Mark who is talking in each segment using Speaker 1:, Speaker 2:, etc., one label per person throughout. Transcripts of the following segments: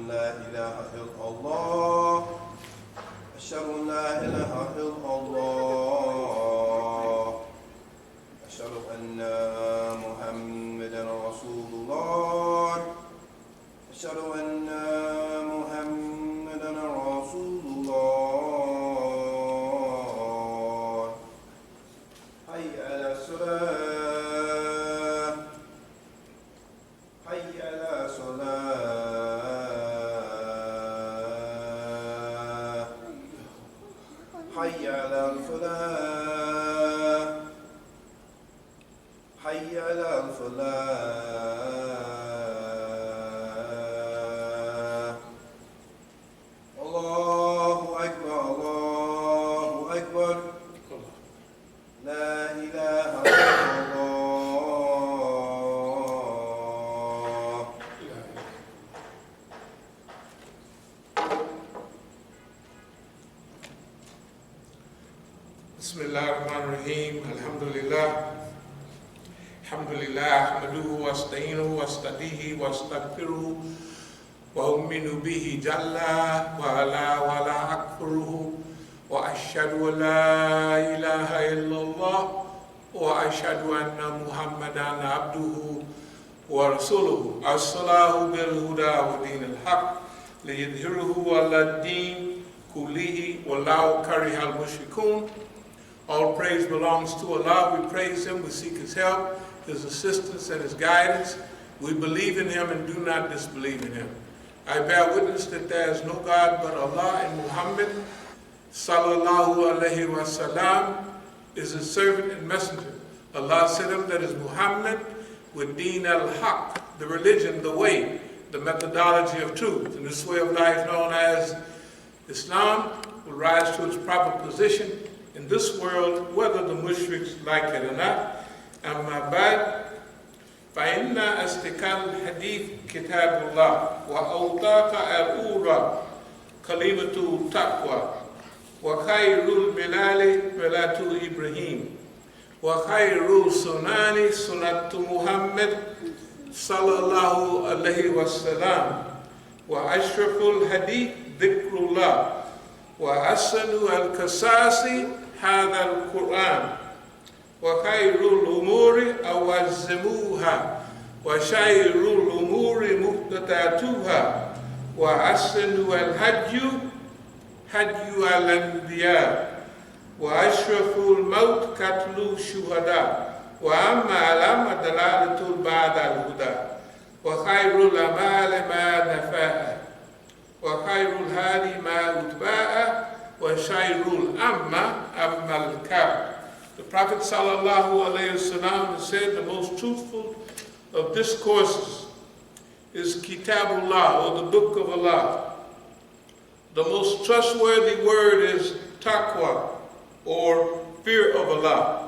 Speaker 1: أن لا إله إلا الله أشهد أن لا إله إلا الله أشهد أن محمدا رسول الله أشهد أن محمدا رسول الله حي على الصلاة حي على الصلاة حي على الفلاح حي على الفلاح الله أكبر الله أكبر لا إله إلا الله
Speaker 2: بسم الله الرحمن الرحيم الحمد لله أحمده واستعينه واستهديه واستغفره وأؤمن به جل وعلا ولا أكفره وأشهد أن لا إله إلا الله وأشهد أن محمدا عبده ورسوله أرسله بالهدى ودين الحق ليظهره على الدين كله ولو كره المشركون. All praise belongs to Allah. We praise Him, we seek His help, His assistance, and His guidance. We believe in Him and do not disbelieve in Him. I bear witness that there is no God but Allah, and Muhammad sallallahu alaihi wasallam is His servant and messenger. Allah sent him, that is Muhammad, with Deen al-Haq, the religion, the way, the methodology of truth. And this way of life known as Islam will rise to its proper position in this world, whether the mushriks like it or not. Amma ba'd, فَإِنَّ أَصْدَقَ الْحَدِيثِ كِتَابُ اللَّهِ وَأَوْثَاقَ الْأُولَى كَلِمَةُ التَّقْوَى وَخَيْرُ الْمِلَالِ مِلَّةُ إِبْرَاهِيمَ وَخَيْرُ السُّنَنِ سُنَّةُ مُحَمَّدٍ صلى الله عليه وسلم وأشرف الحديث ذكر الله وأحسن القصص هذا القرآن وخير الأمور أوزموها وشر الأمور محدثاتها وأحسن الهدي هدي الأنبياء وأشرف الموت قتل الشهداء وأما الأمر دلالة بعد الهدى وخير الأعمال ما نفاء وخير الهادي ما اتباع وشير الأمة أما الكعب. The Prophet sallallahu alaihi wasallam said the most truthful of discourses is Kitabullah, or the Book of Allah. The most trustworthy word is taqwa, or fear of Allah.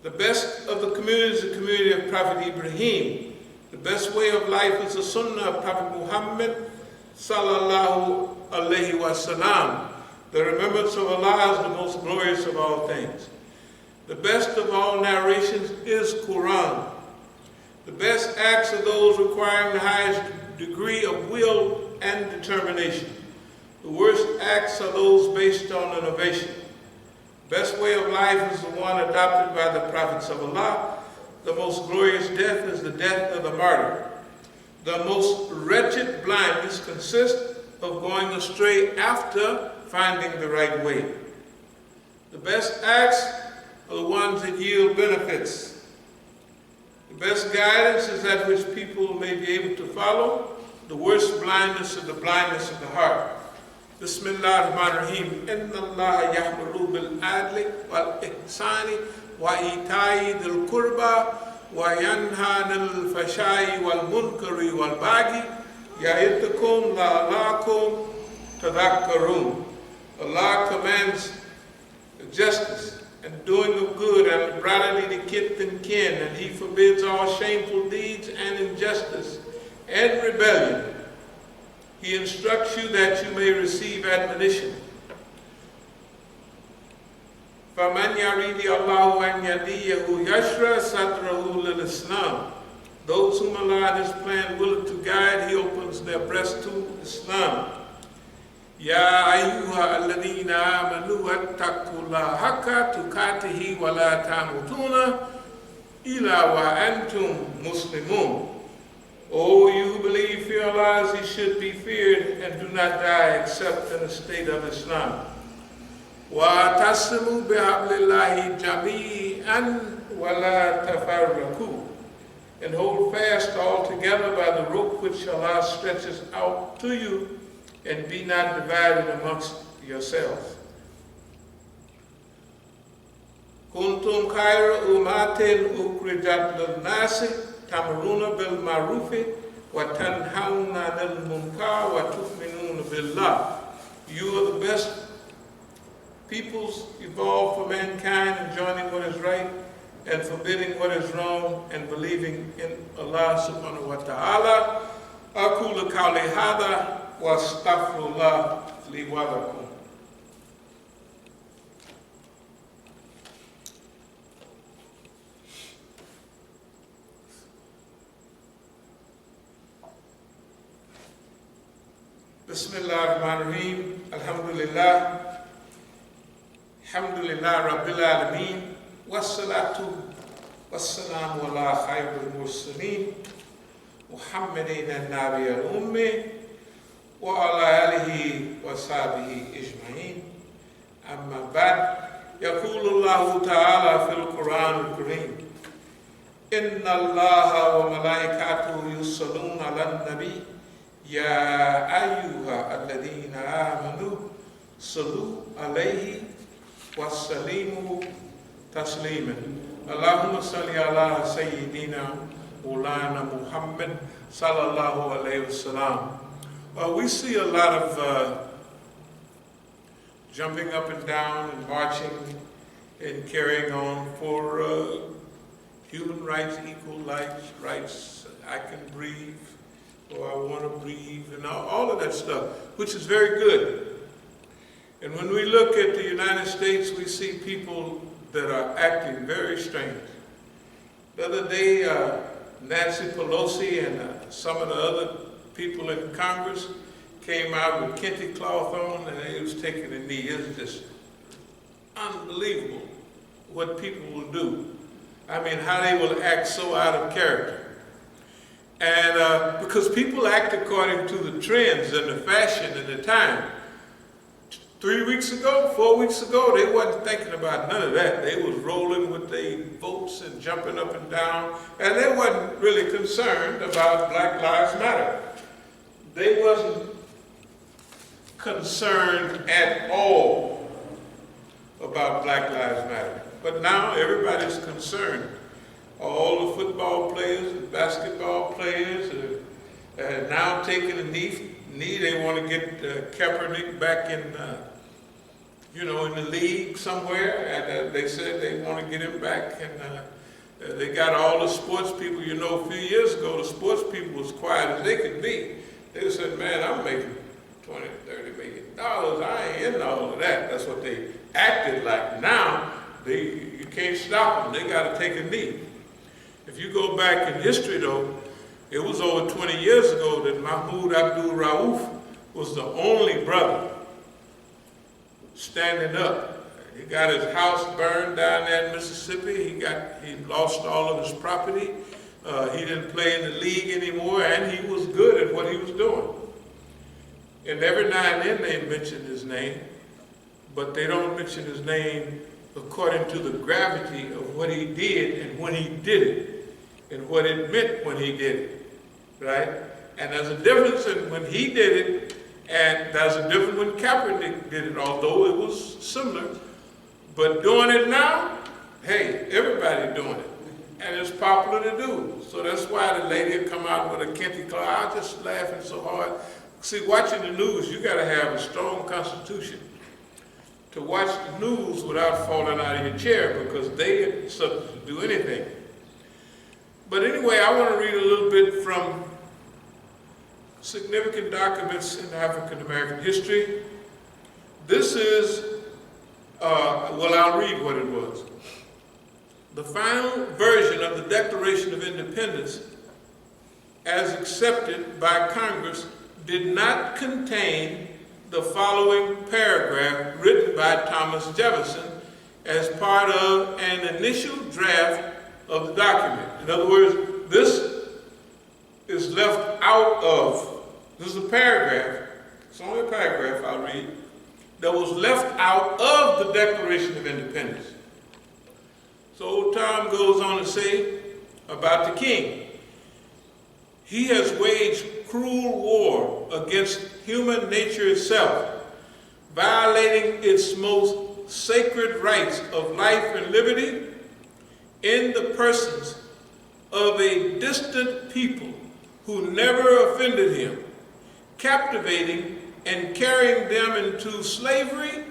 Speaker 2: The best of the community is the community of Prophet Ibrahim. The best way of life is the sunnah of Prophet Muhammad sallallahu alaihi wasallam. The remembrance of Allah is the most glorious of all things. The best of all narrations is Quran. The best acts are those requiring the highest degree of will and determination. The worst acts are those based on innovation. The best way of life is the one adopted by the prophets of Allah. The most glorious death is the death of the martyr. The most wretched blindness consists of going astray after finding the right way. The best acts are the ones that yield benefits. The best guidance is that which people may be able to follow. The worst blindness is the blindness of the heart. Bismillah ar-Rahman ar-Rahim. Inna Allah yahmuru bil-adli wal-ihsani wa-ita'i dhil-qurba wa-yanha anil-fashai wal-munkari wal-baghi ya'idukum la'alakum tadhakkarun. Allah commands justice and doing of good and liberality to kith and kin, and He forbids all shameful deeds and injustice and rebellion. He instructs you that you may receive admonition. فَمَنْ يَرِيدِ اللَّهُ أَنْ يَهْدِيَهُ يَشْرَحْ صَدْرَهُ لِلْإِسْلَامِ. Those whom Allah and His plan willing to guide, He opens their breast to Islam. Ya ayyuha alladhina amanu attaqullaha haqqa tuqatihi wa la tamutuna illa wa antum muslimun. O you who believe, fear Allah as He should be feared, and do not die except in a state of Islam. Wa tasimu bihablillahi jami'an wa la tafarraqu. And hold fast all together by the rope which Allah stretches out to you, and be not divided amongst yourselves. Kuntum khayra ummatin ukhrijat lin-nasi ta'muruna bil ma'rufi wa tanhauna 'anil munkar wa tu'minuna billah. You are the best peoples evolved for mankind, enjoining what is right and forbidding what is wrong, and believing in Allah subhanahu wa ta'ala. Aqulu qawli hadha wa astaghfirullah li wa lakum. Bismillah ar-Rahman ar-Rahim. Alhamdulillah. Alhamdulillah Rabbil Alameen. Wassalatu wassalamu ala khayril mursalin Muhammadin an-Nabi al-Ummi wa ala alihi wa sahbihi ijma'in. Amma ba'd. Yaqulu Allahu ta'ala fil Quran al-Kareem. Inna Allaha wa malaikatahu yusalluna ala nabi ya ayyuha alladhina amanu sallu alayhi wa sallimu tasliman. Allahumma salli ala Sayyidina Maulana Muhammad sallallahu alayhi wasallam. Well, we see a lot of jumping up and down and marching and carrying on for human rights, equal rights, I can breathe, or I want to breathe, and all of that stuff, which is very good. And when we look at the United States, we see people that are acting very strange. The other day, Nancy Pelosi and some of the other people in Congress came out with kente cloth on, and they was taking a knee. It's just unbelievable what people will do. I mean, how they will act so out of character. And because people act according to the trends and the fashion and the time. 3 weeks ago, 4 weeks ago, they wasn't thinking about none of that. They was rolling with their votes and jumping up and down, and they wasn't really concerned about Black Lives Matter. They wasn't concerned at all about Black Lives Matter. But now everybody's concerned. All the football players and basketball players are now taking a knee. They want to get Kaepernick back in, in the league somewhere. And they said they want to get him back. And they got all the sports people. A few years ago, the sports people was quiet as they could be. They said, man, I'm making $20, $30 million. I ain't in all of that. That's what they acted like. Now, you can't stop them. They got to take a knee. If you go back in history, though, it was over 20 years ago that Mahmoud Abdul Rauf was the only brother standing up. He got his house burned down there in Mississippi. He lost all of his property. He didn't play in the league anymore, and he was good at what he was doing. And every now and then they mention his name, but they don't mention his name according to the gravity of what he did and when he did it, and what it meant when he did it, right? And there's a difference in when he did it, and there's a difference when Kaepernick did it, although it was similar. But doing it now, hey, everybody doing it. And it's popular to do. So that's why the lady would come out with a kente cloth. I was just laughing so hard. See, watching the news, you got to have a strong constitution to watch the news without falling out of your chair, because they get subject to do anything. But anyway, I want to read a little bit from significant documents in African American history. This is, I'll read what it was. The final version of the Declaration of Independence as accepted by Congress, did not contain the following paragraph written by Thomas Jefferson as part of an initial draft of the document. In other words, this is left out of, this is a paragraph, it's only a paragraph I'll read, that was left out of the Declaration of Independence. So old Tom goes on to say about the king, he has waged cruel war against human nature itself, violating its most sacred rights of life and liberty in the persons of a distant people who never offended him, captivating and carrying them into slavery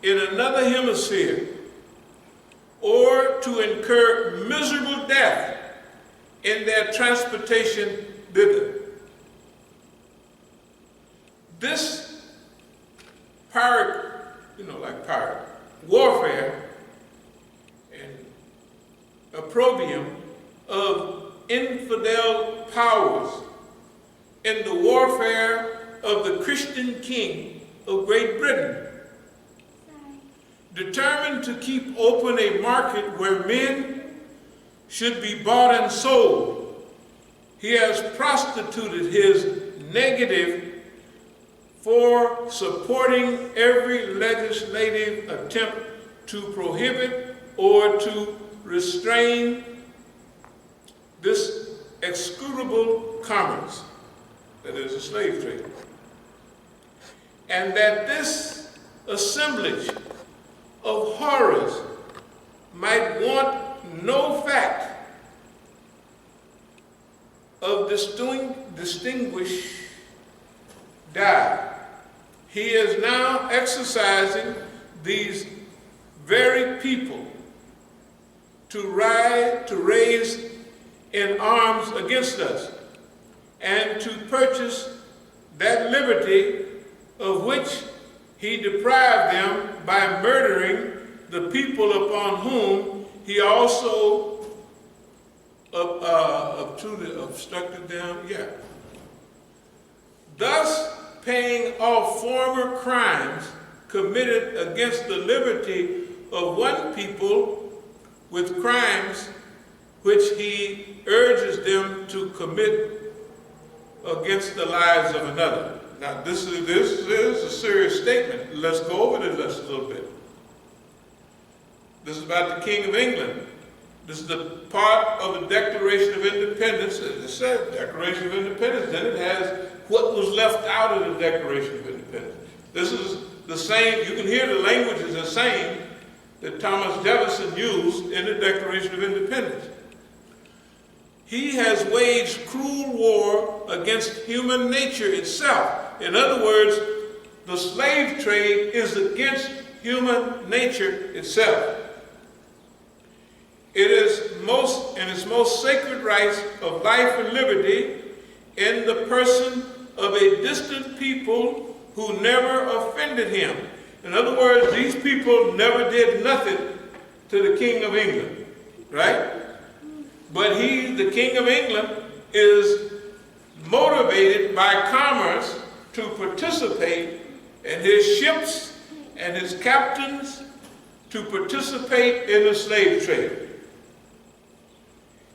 Speaker 2: in another hemisphere, or to incur miserable death in their transportation thither. This pirate, pirate warfare and opprobrium of infidel powers in the warfare of the Christian king of Great Britain, determined to keep open a market where men should be bought and sold, he has prostituted his negative for supporting every legislative attempt to prohibit or to restrain this execrable commerce, that is the slave trade. And that this assemblage of horrors might want no fact of distinguish die. He is now exercising these very people to raise in arms against us and to purchase that liberty of which he deprived them by murdering the people upon whom he also obstructed them. Thus paying off former crimes committed against the liberty of one people with crimes which he urges them to commit against the lives of another. Now this is a serious statement. Let's go over this a little bit. This is about the King of England. This is the part of the Declaration of Independence. As it said, Declaration of Independence, then it has what was left out of the Declaration of Independence. This is the same, you can hear the language is the same that Thomas Jefferson used in the Declaration of Independence. He has waged cruel war against human nature itself. In other words, the slave trade is against human nature itself. It is in its most sacred rights of life and liberty in the person of a distant people who never offended him. In other words, these people never did nothing to the King of England, right? But he, the King of England, is motivated by commerce to participate, and his ships and his captains to participate in the slave trade,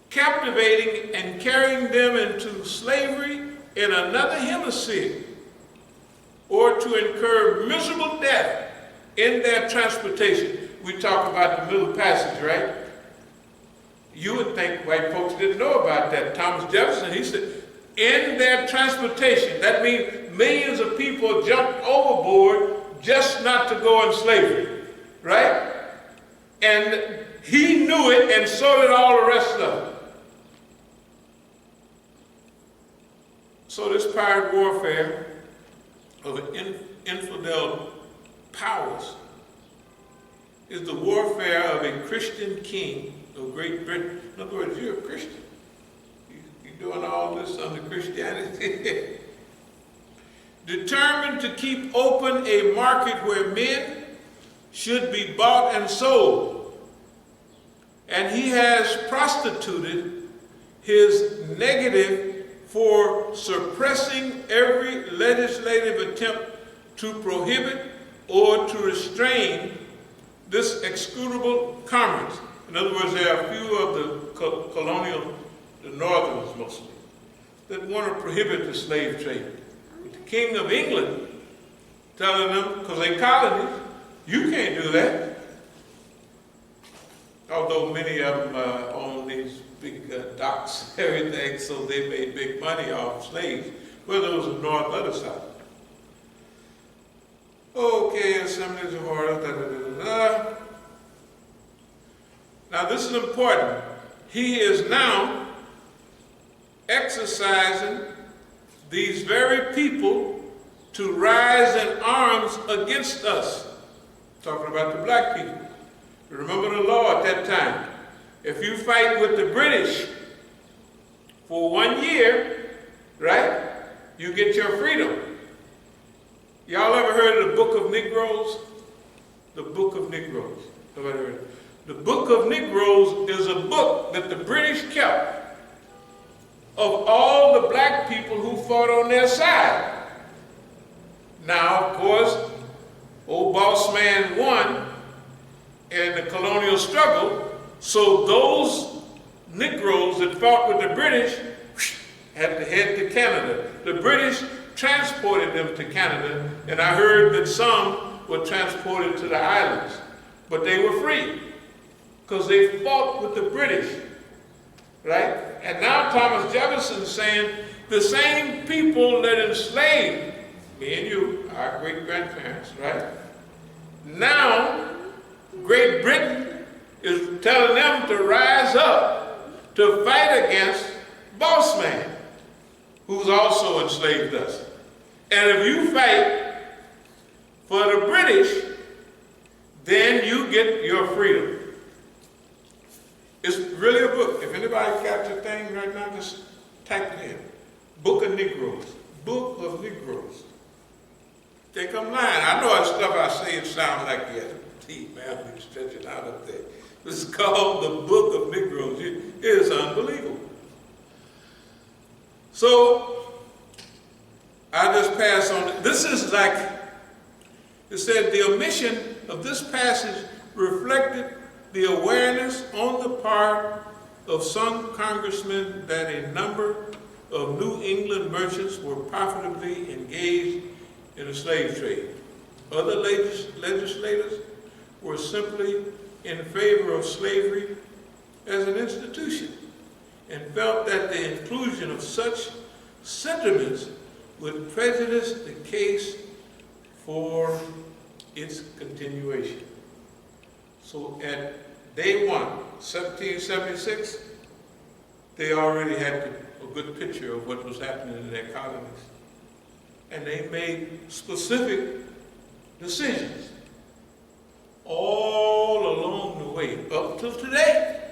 Speaker 2: captivating and carrying them into slavery in another hemisphere, or to incur miserable death in their transportation. We talk about the Middle Passage, right? You would think white folks didn't know about that. Thomas Jefferson, he said, in their transportation, that means millions of people jumped overboard just not to go in slavery, right? And he knew it, and so did all the rest of them. So this pirate warfare of infidel powers is the warfare of a Christian king of Great Britain. In other words, you're a Christian. You're doing all this under Christianity. Determined to keep open a market where men should be bought and sold. And he has prostituted his negative for suppressing every legislative attempt to prohibit or to restrain this executable commerce. In other words, there are a few of the colonial, the northerners mostly, that want to prohibit the slave trade. But the King of England telling them, because they're colonies, you can't do that. Although many of them own these big docks, everything, so they made big money off slaves, whether it was the north or the south. Okay, assemblies of orders, da, da, da, da, da. Now this is important. He is now exercising these very people to rise in arms against us. Talking about the black people. Remember the law at that time. If you fight with the British for 1 year, right, you get your freedom. Y'all ever heard of the Book of Negroes? The Book of Negroes. Nobody heard of it? The Book of Negroes is a book that the British kept of all the black people who fought on their side. Now, of course, old boss man won in the colonial struggle, so those Negroes that fought with the British had to head to Canada. The British transported them to Canada, and I heard that some were transported to the islands, but they were free because they fought with the British, right? And now Thomas Jefferson is saying the same people that enslaved me and you, our great-grandparents, right? Now, Great Britain is telling them to rise up to fight against boss man, who's also enslaved us. And if you fight for the British, then you get your freedom. It's really a book. If anybody captured things right now, just type it in. Book of Negroes. Book of Negroes. Think I'm lying. I know that stuff I say it sounds like teeth, man, you stretch it out up there. This is called the Book of Negroes. It is unbelievable. So, I just pass on. This is like, it said the omission of this passage reflected the awareness on the part of some congressmen that a number of New England merchants were profitably engaged in the slave trade. Other legislators were simply in favor of slavery as an institution and felt that the inclusion of such sentiments would prejudice the case for its continuation. So at day one, 1776, they already had a good picture of what was happening in their colonies. And they made specific decisions all along the way, up till today,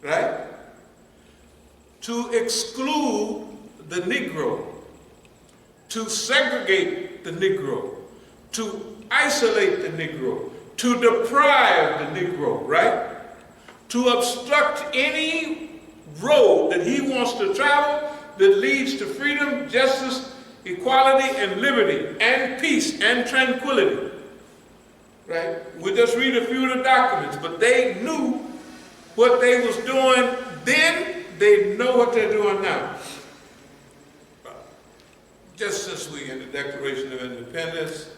Speaker 2: right? To exclude the Negro, to segregate the Negro, to isolate the Negro, to deprive the Negro, right? To obstruct any road that he wants to travel that leads to freedom, justice, equality, and liberty, and peace, and tranquility, right? We'll just read a few of the documents, but they knew what they was doing then, they know what they're doing now. Just since we in the Declaration of Independence,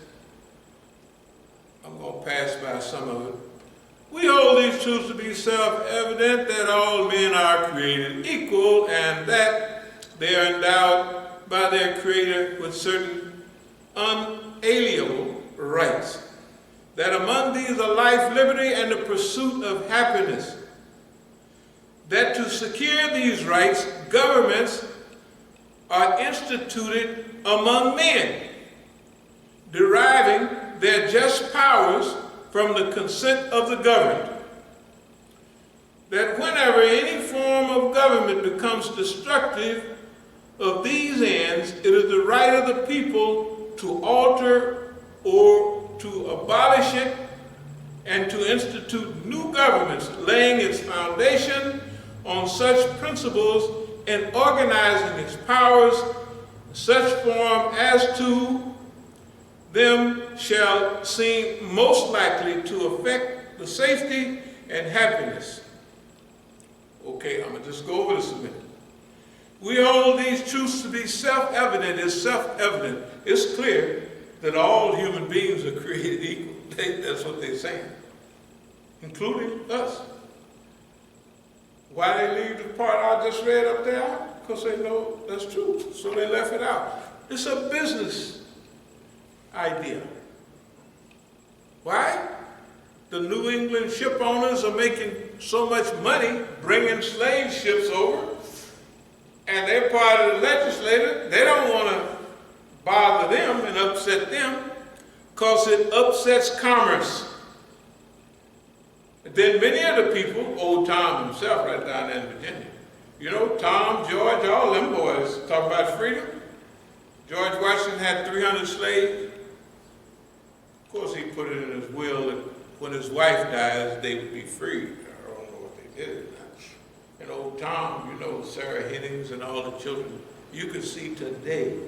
Speaker 2: I'm going to pass by some of it. We hold these truths to be self-evident that all men are created equal and that they are endowed by their Creator with certain unalienable rights. That among these are life, liberty, and the pursuit of happiness. That to secure these rights, governments are instituted among men, deriving their just powers from the consent of the governed. That whenever any form of government becomes destructive of these ends, it is the right of the people to alter or to abolish it and to institute new governments, laying its foundation on such principles and organizing its powers in such form as to them shall seem most likely to affect the safety and happiness. Okay, I'm going to just go over this a minute. We hold these truths to be self-evident. It's self-evident. It's clear that all human beings are created equal. That's what they're saying, including us. Why they leave the part I just read up there out? Because they know that's true. So they left it out. It's a business idea. Why? The New England ship owners are making so much money bringing slave ships over, and they're part of the legislature. They don't want to bother them and upset them because it upsets commerce. And then many other people, old Tom himself right down there in Virginia, you know, Tom, George, all them boys talk about freedom. George Washington had 300 slaves. Of course, he put it in his will that when his wife dies, they would be freed. I don't know what they did. And old Tom, you know, Sarah Hennings and all the children, you could see today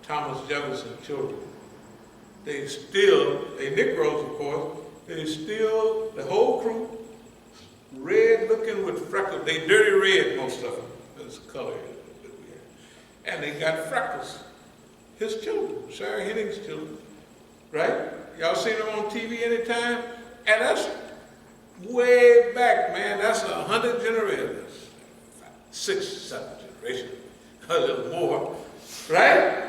Speaker 2: Thomas Jefferson children. They Negroes, of course, they still, the whole crew, red looking with freckles. They dirty red, most of them. That's the color that we have. And they got freckles. His children, Sarah Hennings' children, right? Y'all seen them on TV anytime? And that's way back, man. That's 100 generations. 6, 7 generations, a little more, right?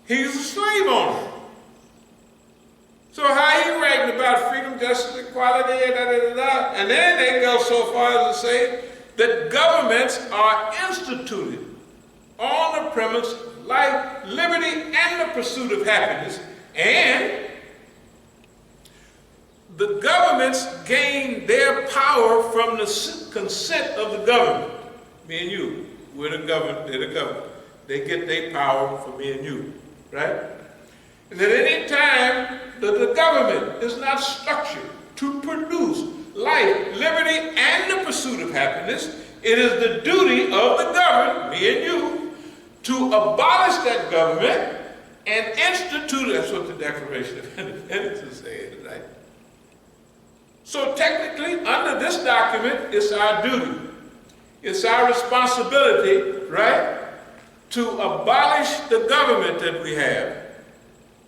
Speaker 2: He's a slave owner. So how he writing about freedom, justice, equality, and then they go so far as to say that governments are instituted on the premise of life, liberty, and the pursuit of happiness, and the governments gain their power from the consent of the government. Me and you, we're the government, they're the government. They get their power from me and you, right? And at any time that the government is not structured to produce life, liberty, and the pursuit of happiness, it is the duty of the governed, me and you, to abolish that government and institute, that's what the Declaration of Independence is saying, right? So technically, under this document, it's our duty. It's our responsibility, right, to abolish the government that we have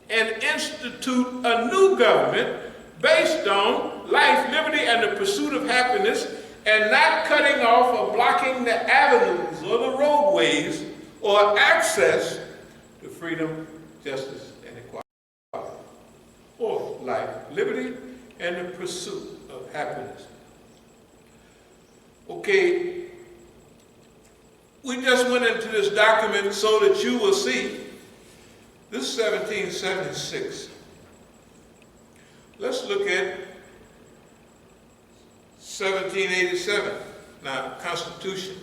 Speaker 2: and institute a new government based on life, liberty, and the pursuit of happiness, and not cutting off or blocking the avenues or the roadways or access to freedom, justice, and equality, or life, liberty, and the pursuit of happiness. Okay, we just went into this document so that you will see. This is 1776. Let's look at 1787. Now, Constitution.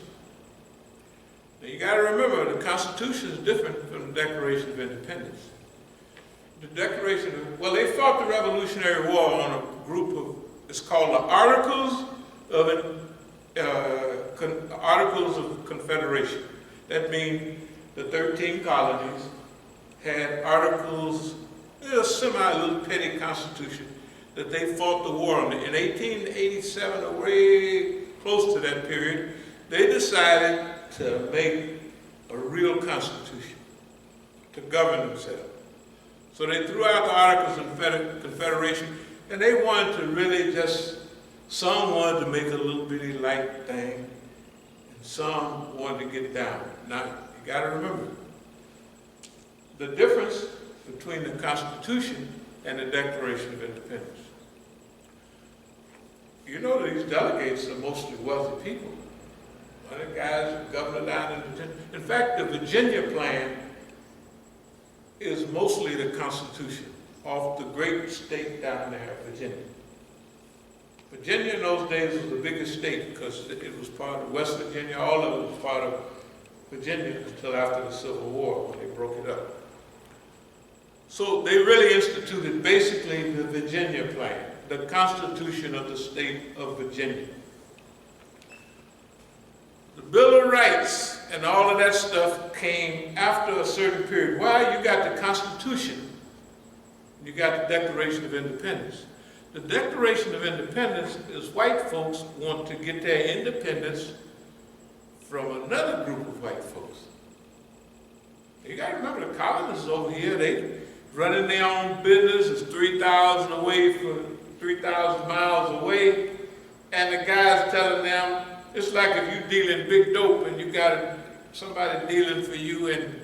Speaker 2: Now, you got to remember, the Constitution is different from the Declaration of Independence. The Declaration of, well, they fought the Revolutionary War on a group of, it's called the Articles of Confederation. That means the 13 colonies had articles, a semi-little petty constitution that they fought the war on. In 1887, or way close to that period, they decided to make a real constitution to govern themselves. So they threw out the Articles of Confederation, and they wanted to really just, some wanted to make a little bitty light thing, and some wanted to get down. Now, you got to remember, the difference between the Constitution and the Declaration of Independence. You know these delegates are mostly wealthy people. One of the guys, governor down in Virginia. In fact, the Virginia plan is mostly the Constitution of the great state down there, Virginia. Virginia in those days was the biggest state because it was part of West Virginia. All of it was part of Virginia until after the Civil War when they broke it up. So they really instituted basically the Virginia plan, the Constitution of the state of Virginia. The Bill of Rights and all of that stuff came after a certain period. Why? You got the Constitution, you got the Declaration of Independence. The Declaration of Independence is white folks want to get their independence from another group of white folks. You got to remember the colonists over here, they running their own business. It's 3,000 away from 3,000 miles away, and the guy's telling them, it's like if you dealing big dope and you got somebody dealing for you in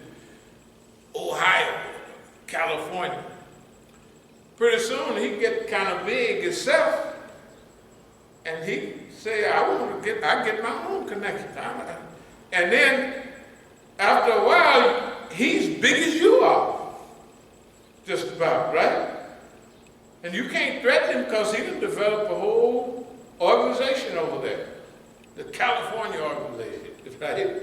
Speaker 2: Ohio, California. Pretty soon he get kind of big himself, and he say, I get my own connection. And then after a while, he's big as you are, just about, right? And you can't threaten him because he done developed a whole organization over there. The California organization, right?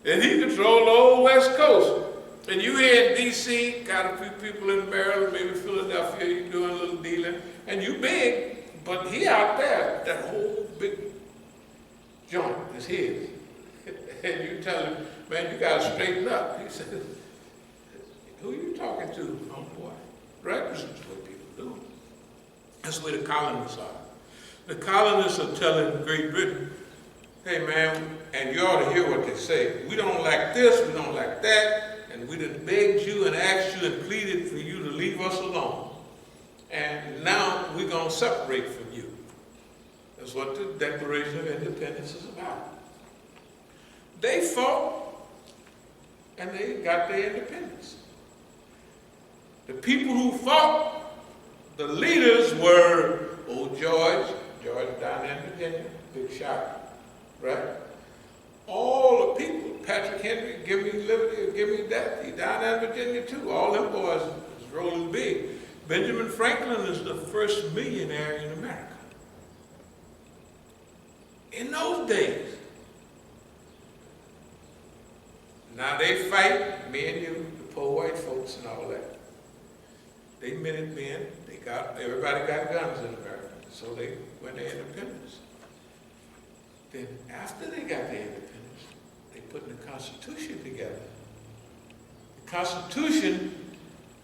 Speaker 2: And he controlled the whole West Coast. And you here in D.C., got a few people in Maryland, maybe Philadelphia, you doing a little dealing, and you big, but he out there, that whole big joint is his. And you tell him, man, you got to straighten up. He said, who are you talking to, homeboy? Right? This is what people do. That's where the colonists are. The colonists are telling Great Britain, hey man, and you ought to hear what they say. We don't like this, we don't like that, and we done begged you and asked you and pleaded for you to leave us alone. And now we're going to separate from you. That's what the Declaration of Independence is about. They fought, and they got their independence. The people who fought, the leaders were old George down in Virginia, big shot, right? All the people, Patrick Henry, give me liberty or give me death. He down there in Virginia too. All them boys is rolling big. Benjamin Franklin is the first millionaire in America. In those days. Now they fight, me and you, the poor white folks and all that. They Minutemen, everybody got guns in America. So they went their independence. Then after they got their independence, they put the Constitution together. The Constitution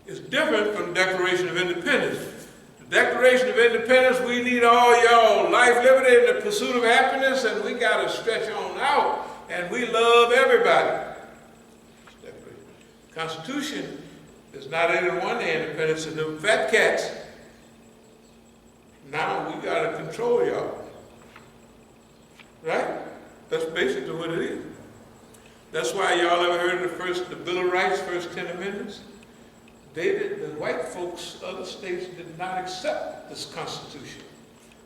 Speaker 2: is different from the Declaration of Independence. The Declaration of Independence, we need all y'all life, liberty, and the pursuit of happiness, and we got to stretch on out, and we love everybody. The Constitution is not anyone the independence of them fat cats. Now we got to control y'all. Right? That's basically what it is. That's why y'all ever heard of the Bill of Rights, first 10 amendments? The white folks, other states did not accept this Constitution.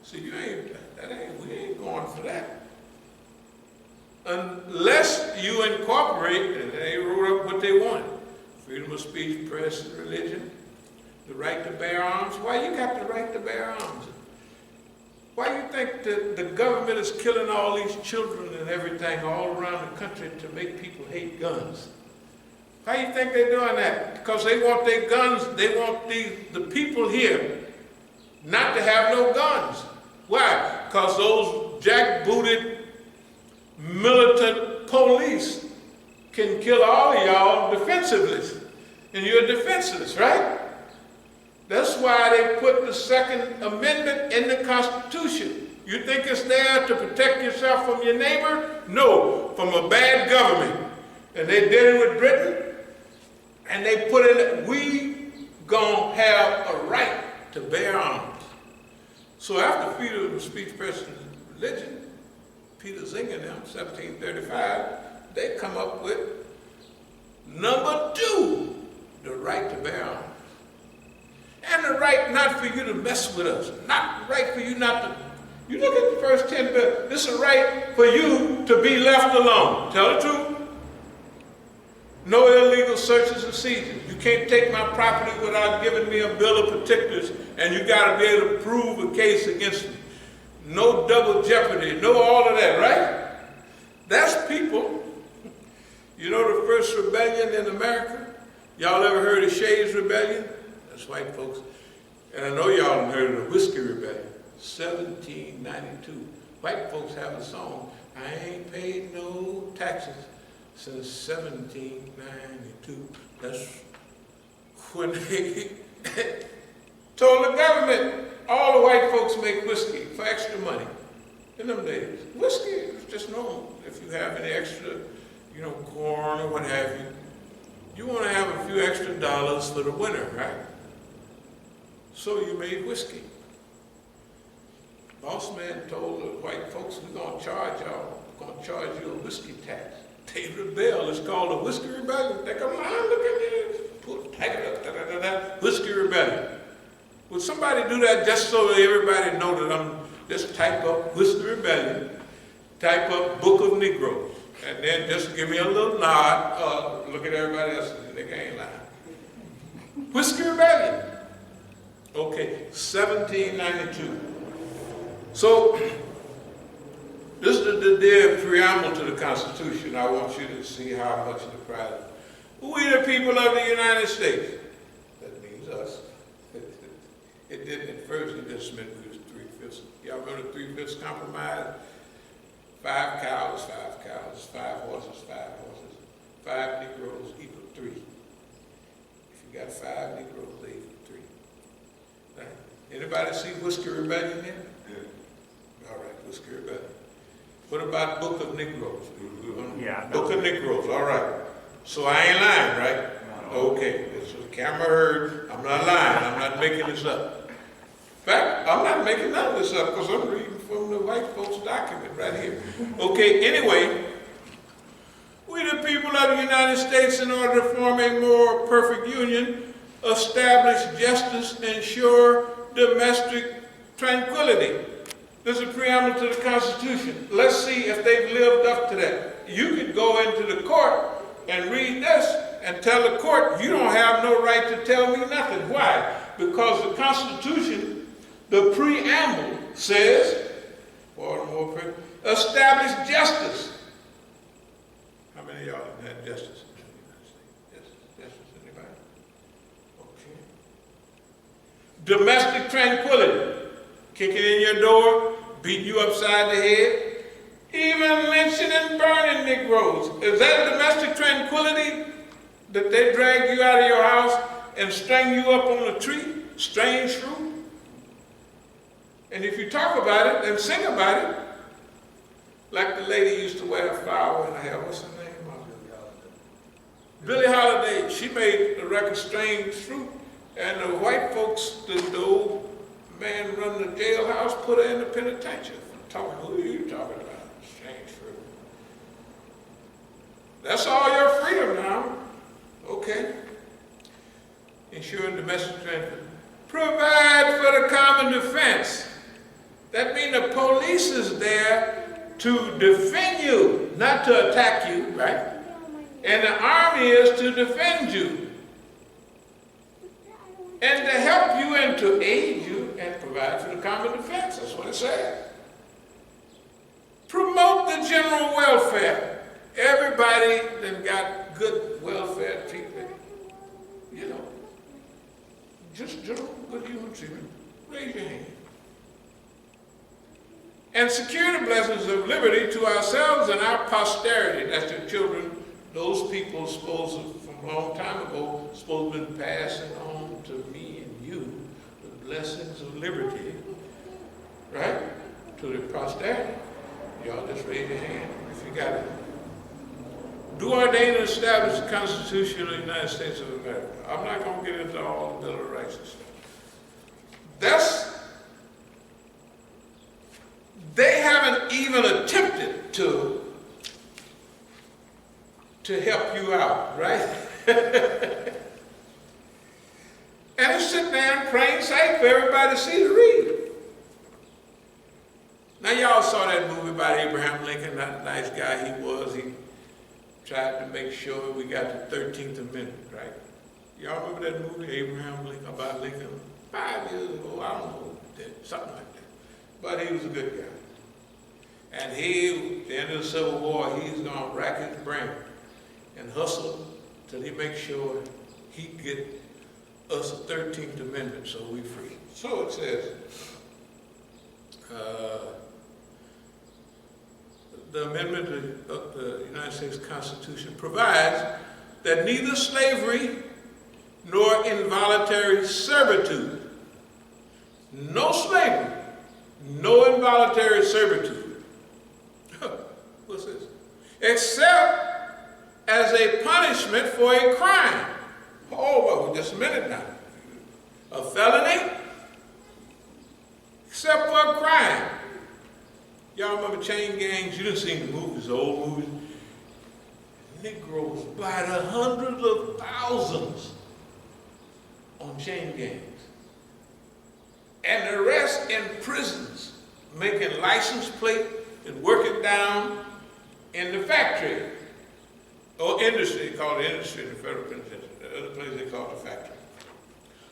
Speaker 2: So we ain't going for that. Unless you incorporate, and they wrote up what they wanted. Freedom of speech, press, and religion, the right to bear arms. Why you got the right to bear arms? Why do you think the government is killing all these children and everything all around the country to make people hate guns? Why do you think they're doing that? Because they want their guns, they want the people here not to have no guns. Why? Because those jackbooted militant police can kill all of y'all defensively. And you're defenseless, right? That's why they put the Second Amendment in the Constitution. You think it's there to protect yourself from your neighbor? No, from a bad government. And they did it with Britain, and they put in, we gonna have a right to bear arms. So after freedom of speech, press, and religion, Peter Zenger and them, 1735, they come up with number 2, the right to bear arms. And the right not for you to mess with us, not right for you not to. You look at the first 10 bills, this is a right for you to be left alone. Tell the truth. No illegal searches and seizures. You can't take my property without giving me a bill of particulars, and you got to be able to prove a case against me. No double jeopardy, no all of that, right? That's people. You know the first rebellion in America? Y'all ever heard of Shays' Rebellion? That's white folks. And I know y'all have heard of the Whiskey Rebellion, 1792. White folks have a song. I ain't paid no taxes since 1792. That's when they told the government all the white folks make whiskey for extra money. In them days, whiskey is just normal. If you have any extra, corn or what have you, you want to have a few extra dollars for the winter, right? So you made whiskey. Boss man told the white folks, we're going to charge y'all, we're going to charge you a whiskey tax. They rebel. It's called a whiskey rebellion. They come on, look at this. Take it up, whiskey rebellion. Would somebody do that just so everybody know that I'm just type up whiskey rebellion, type up Book of Negroes, and then just give me a little nod. Look at everybody else. They ain't lying. Whiskey rebellion. Okay, 1792. So, this is the preamble to the Constitution. I want you to see how much of the pride. We the people of the United States. That means us. It didn't at first, it just meant we was 3/5. Y'all remember the 3/5 compromise? 5 cows, 5 cows, 5 horses, 5 horses. 5 Negroes equal 3. If you got 5 Negroes, they equal 3. Right? Anybody see Whiskey Rebellion there? Yeah. All right, Whiskey Rebellion. What about Book of Negroes?
Speaker 3: Yeah.
Speaker 2: Book of Negroes, all right. So I ain't lying, right?
Speaker 3: No.
Speaker 2: Okay, so the camera heard, I'm not lying, I'm not making this up. In fact, I'm not making none of this up because I'm reading from the white folks' document right here. Okay, anyway, we the people of the United States, in order to form a more perfect union, establish justice, ensure domestic tranquility. This is a preamble to the Constitution. Let's see if they've lived up to that. You could go into the court and read this and tell the court, you don't have no right to tell me nothing. Why? Because the Constitution, the preamble says, establish justice. How many of y'all have had justice in the United States? Justice, anybody? Okay. Domestic tranquility. Kicking in your door, beating you upside the head, even lynching and burning Negroes. Is that domestic tranquility that they drag you out of your house and string you up on a tree, strange fruit? And if you talk about it and sing about it, like the lady used to wear a flower in her hair, what's her name? Billie Holiday. She made the record Strange Fruit, and the white folks, the old man run the jailhouse, put her in the penitentiary. Who are you talking about? Strange fruit. That's all your freedom now. Okay. Ensure domestic tranquility. Provide for the common defense. That means the police is there to defend you, not to attack you, right? And the army is to defend you. And to help you and to aid you and provide for the common defense. That's what it says. Promote the general welfare. Everybody that got good welfare treatment, just general good human treatment, raise your hand. And secure the blessings of liberty to ourselves and our posterity. That's the children, those people supposed to, from a long time ago, supposed to have been passing on to me and you the blessings of liberty, right? To the posterity. Y'all just raise your hand if you got it. Do ordain and establish the Constitution of the United States of America. I'm not going to get into all the Bill of Rights and stuff. They haven't even attempted to help you out, right? And it's sitting there in plain sight for everybody to see to read. Now y'all saw that movie about Abraham Lincoln, that nice guy he was. He tried to make sure we got the 13th Amendment, right? Y'all remember that movie, Abraham Lincoln, about Lincoln? 5 years ago, I don't know, something like that. But he was a good guy. And he, at the end of the Civil War, he's gonna rack his brain and hustle till he makes sure he get us a 13th Amendment so we free. So it says, the amendment of the United States Constitution provides that neither slavery nor involuntary servitude, no slavery, no involuntary servitude, what's this? Except as a punishment for a crime. Oh, well, just a minute now. A felony, except for a crime. Y'all remember chain gangs? You done seen the movies, the old movies. Negroes by the hundreds of thousands on chain gangs. And the rest in prisons, making license plate and working down in the factory. Or industry, they call it industry in the federal penitentiary. The other place they call it the factory.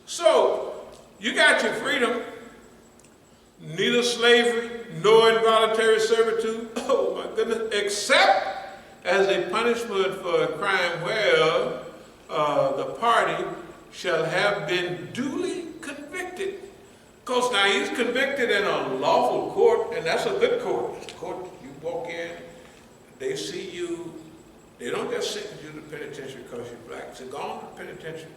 Speaker 2: So, you got your freedom. Neither slavery nor involuntary servitude, oh my goodness, except as a punishment for a crime where the party shall have been duly convicted. Because now he's convicted in a lawful court, and that's a good court. It's a court, you walk in, they see you, they don't just sentence you to the penitentiary because you're black. So go on to the penitentiary.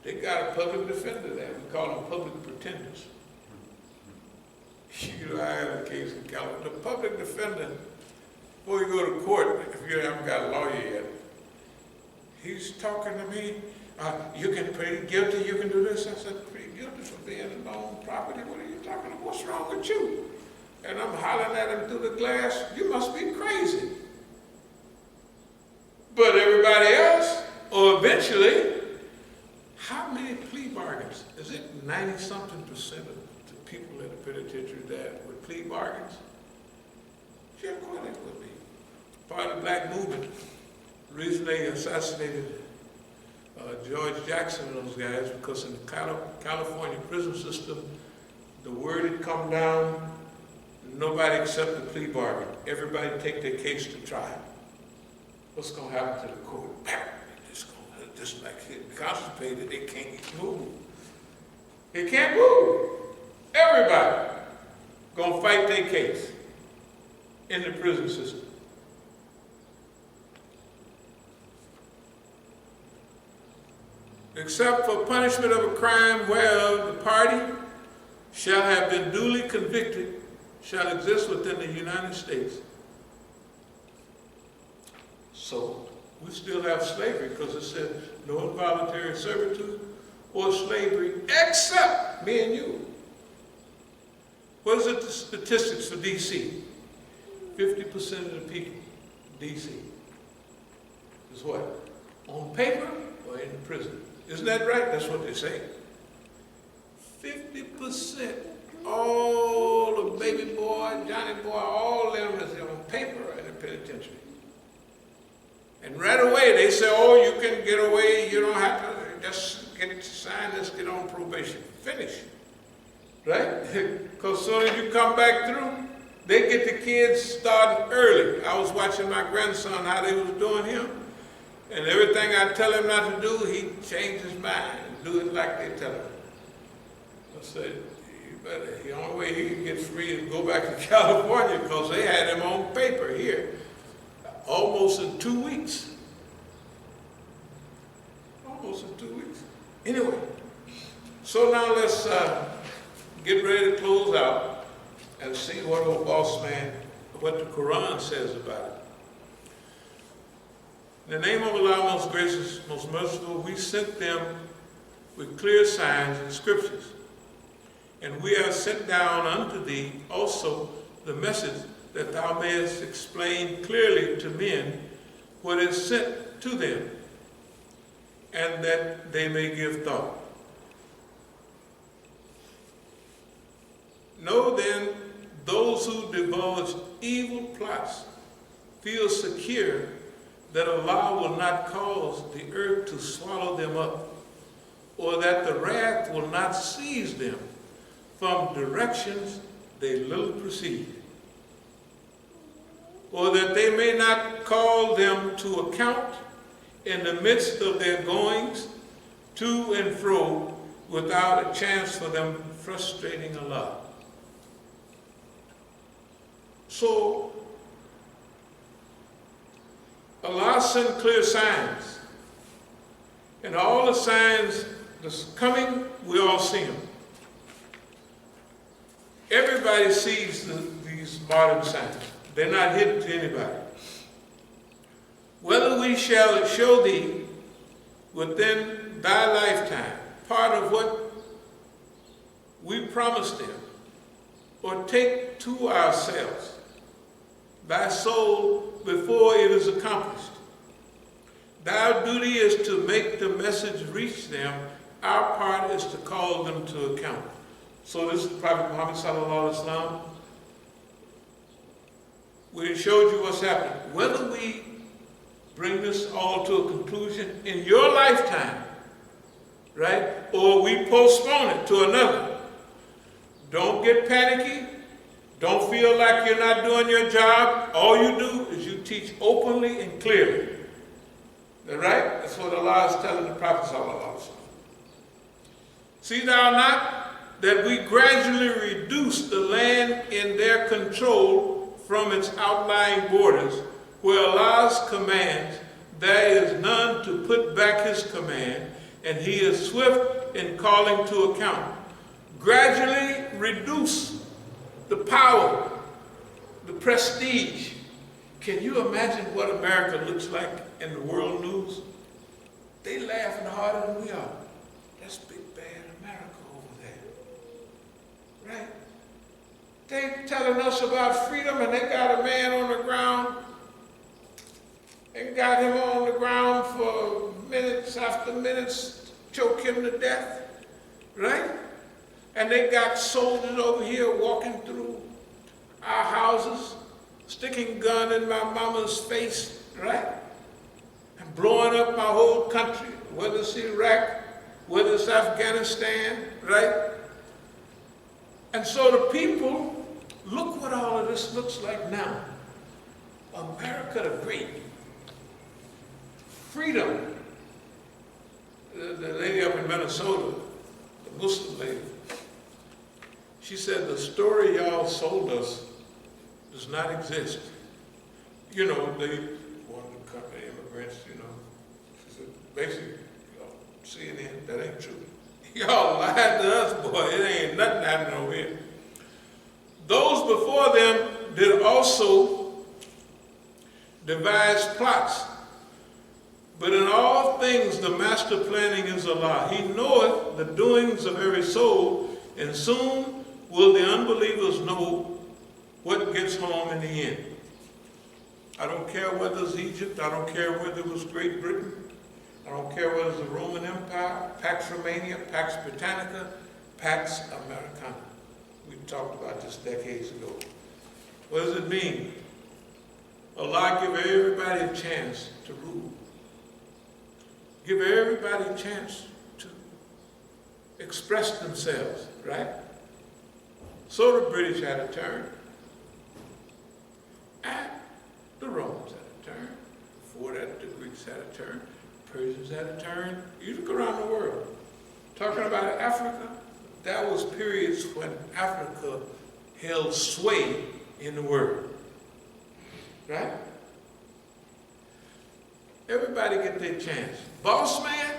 Speaker 2: They got a public defender there. We call them public pretenders. You know, I had a case in California. The public defender, before you go to court, if you haven't got a lawyer yet, he's talking to me. You can plead guilty, you can do this. I said, plead guilty for being alone property. What are you talking about? What's wrong with you? And I'm hollering at him through the glass. You must be crazy. But everybody else, or eventually, how many plea bargains? Is it 90-something% of the people in the penitentiary that would plea bargains? Yeah, of course they would be. Part of the black movement. The reason they assassinated George Jackson and those guys, because in the California prison system, the word had come down, nobody accepted the plea bargain. Everybody take their case to trial. What's going to happen to the court? Just like constipated, they can't move. They can't move. Everybody going to fight their case in the prison system. Except for punishment of a crime whereof the party shall have been duly convicted, shall exist within the United States. So, we still have slavery because it said no involuntary servitude or slavery except me and you. What is the statistics for D.C.? 50% of the people in D.C. is what? On paper or in prison? Isn't that right? That's what they say. 50%, all the baby boy, Johnny boy, all of them is on paper in the penitentiary. And right away they say, oh, you can get away, you don't have to just get to sign this, get on probation. Finish. Right? Because as soon as you come back through, they get the kids starting early. I was watching my grandson, how they was doing him. And everything I tell him not to do, he changed his mind and do it like they tell him. I said, you better, the only way he can get free is go back to California because they had him on paper here. Almost in 2 weeks. Almost in 2 weeks. Anyway, so now let's get ready to close out and see what old boss man, what the Quran says about it. In the name of Allah, most gracious, most merciful, we sent them with clear signs and scriptures. And we have sent down unto thee also the message that thou mayest explain clearly to men what is sent to them, and that they may give thought. Know then, those who divulge evil plots feel secure that Allah will not cause the earth to swallow them up, or that the wrath will not seize them from directions they little perceive, or that they may not call them to account in the midst of their goings to and fro without a chance for them frustrating Allah. So, Allah sent clear signs. And all the signs that's coming, we all see them. Everybody sees these modern signs. They're not hidden to anybody. Whether we shall show thee within thy lifetime part of what we promised them, or take to ourselves thy soul before it is accomplished. Thy duty is to make the message reach them. Our part is to call them to account. So this is Prophet Muhammad sallallahu alaihi wasallam. We showed you what's happening. Whether we bring this all to a conclusion in your lifetime, right, or we postpone it to another, don't get panicky. Don't feel like you're not doing your job. All you do is you teach openly and clearly. Right? That's what Allah is telling the Prophet sallallahu alaihi wasallam. See thou not that we gradually reduce the land in their control from its outlying borders, where Allah's commands, there is none to put back his command, and he is swift in calling to account. Gradually reduce the power, the prestige. Can you imagine what America looks like in the world news? They laughing harder than we are. That's big bad America over there. Right? They telling us about freedom, and they got a man on the ground. They got him on the ground for minutes after minutes, choke him to death. Right? And they got soldiers over here walking through our houses, sticking a gun in my mama's face, right? And blowing up my whole country, whether it's Iraq, whether it's Afghanistan, right? And so the people, look what all of this looks like now. America the Great. Freedom. The lady up in Minnesota, the Muslim lady, she said, the story y'all sold us does not exist. You know, they wanted to come immigrants, you know. She said, basically, CNN, that ain't true. Y'all lied to us, boy. It ain't nothing happening over here. Those before them did also devise plots. But in all things, the master planning is Allah. He knoweth the doings of every soul, and soon will the unbelievers know what gets home in the end. I don't care whether it's Egypt. I don't care whether it was Great Britain. I don't care whether it's the Roman Empire, Pax Romania, Pax Britannica, Pax Americana. We talked about this decades ago. What does it mean? Allah give everybody a chance to rule. Give everybody a chance to express themselves, right? So the British had a turn, and the Romans had a turn. Before that, the Greeks had a turn. Persians had a turn. You look around the world. Talking about Africa, that was periods when Africa held sway in the world. Right? Everybody get their chance. Boss man,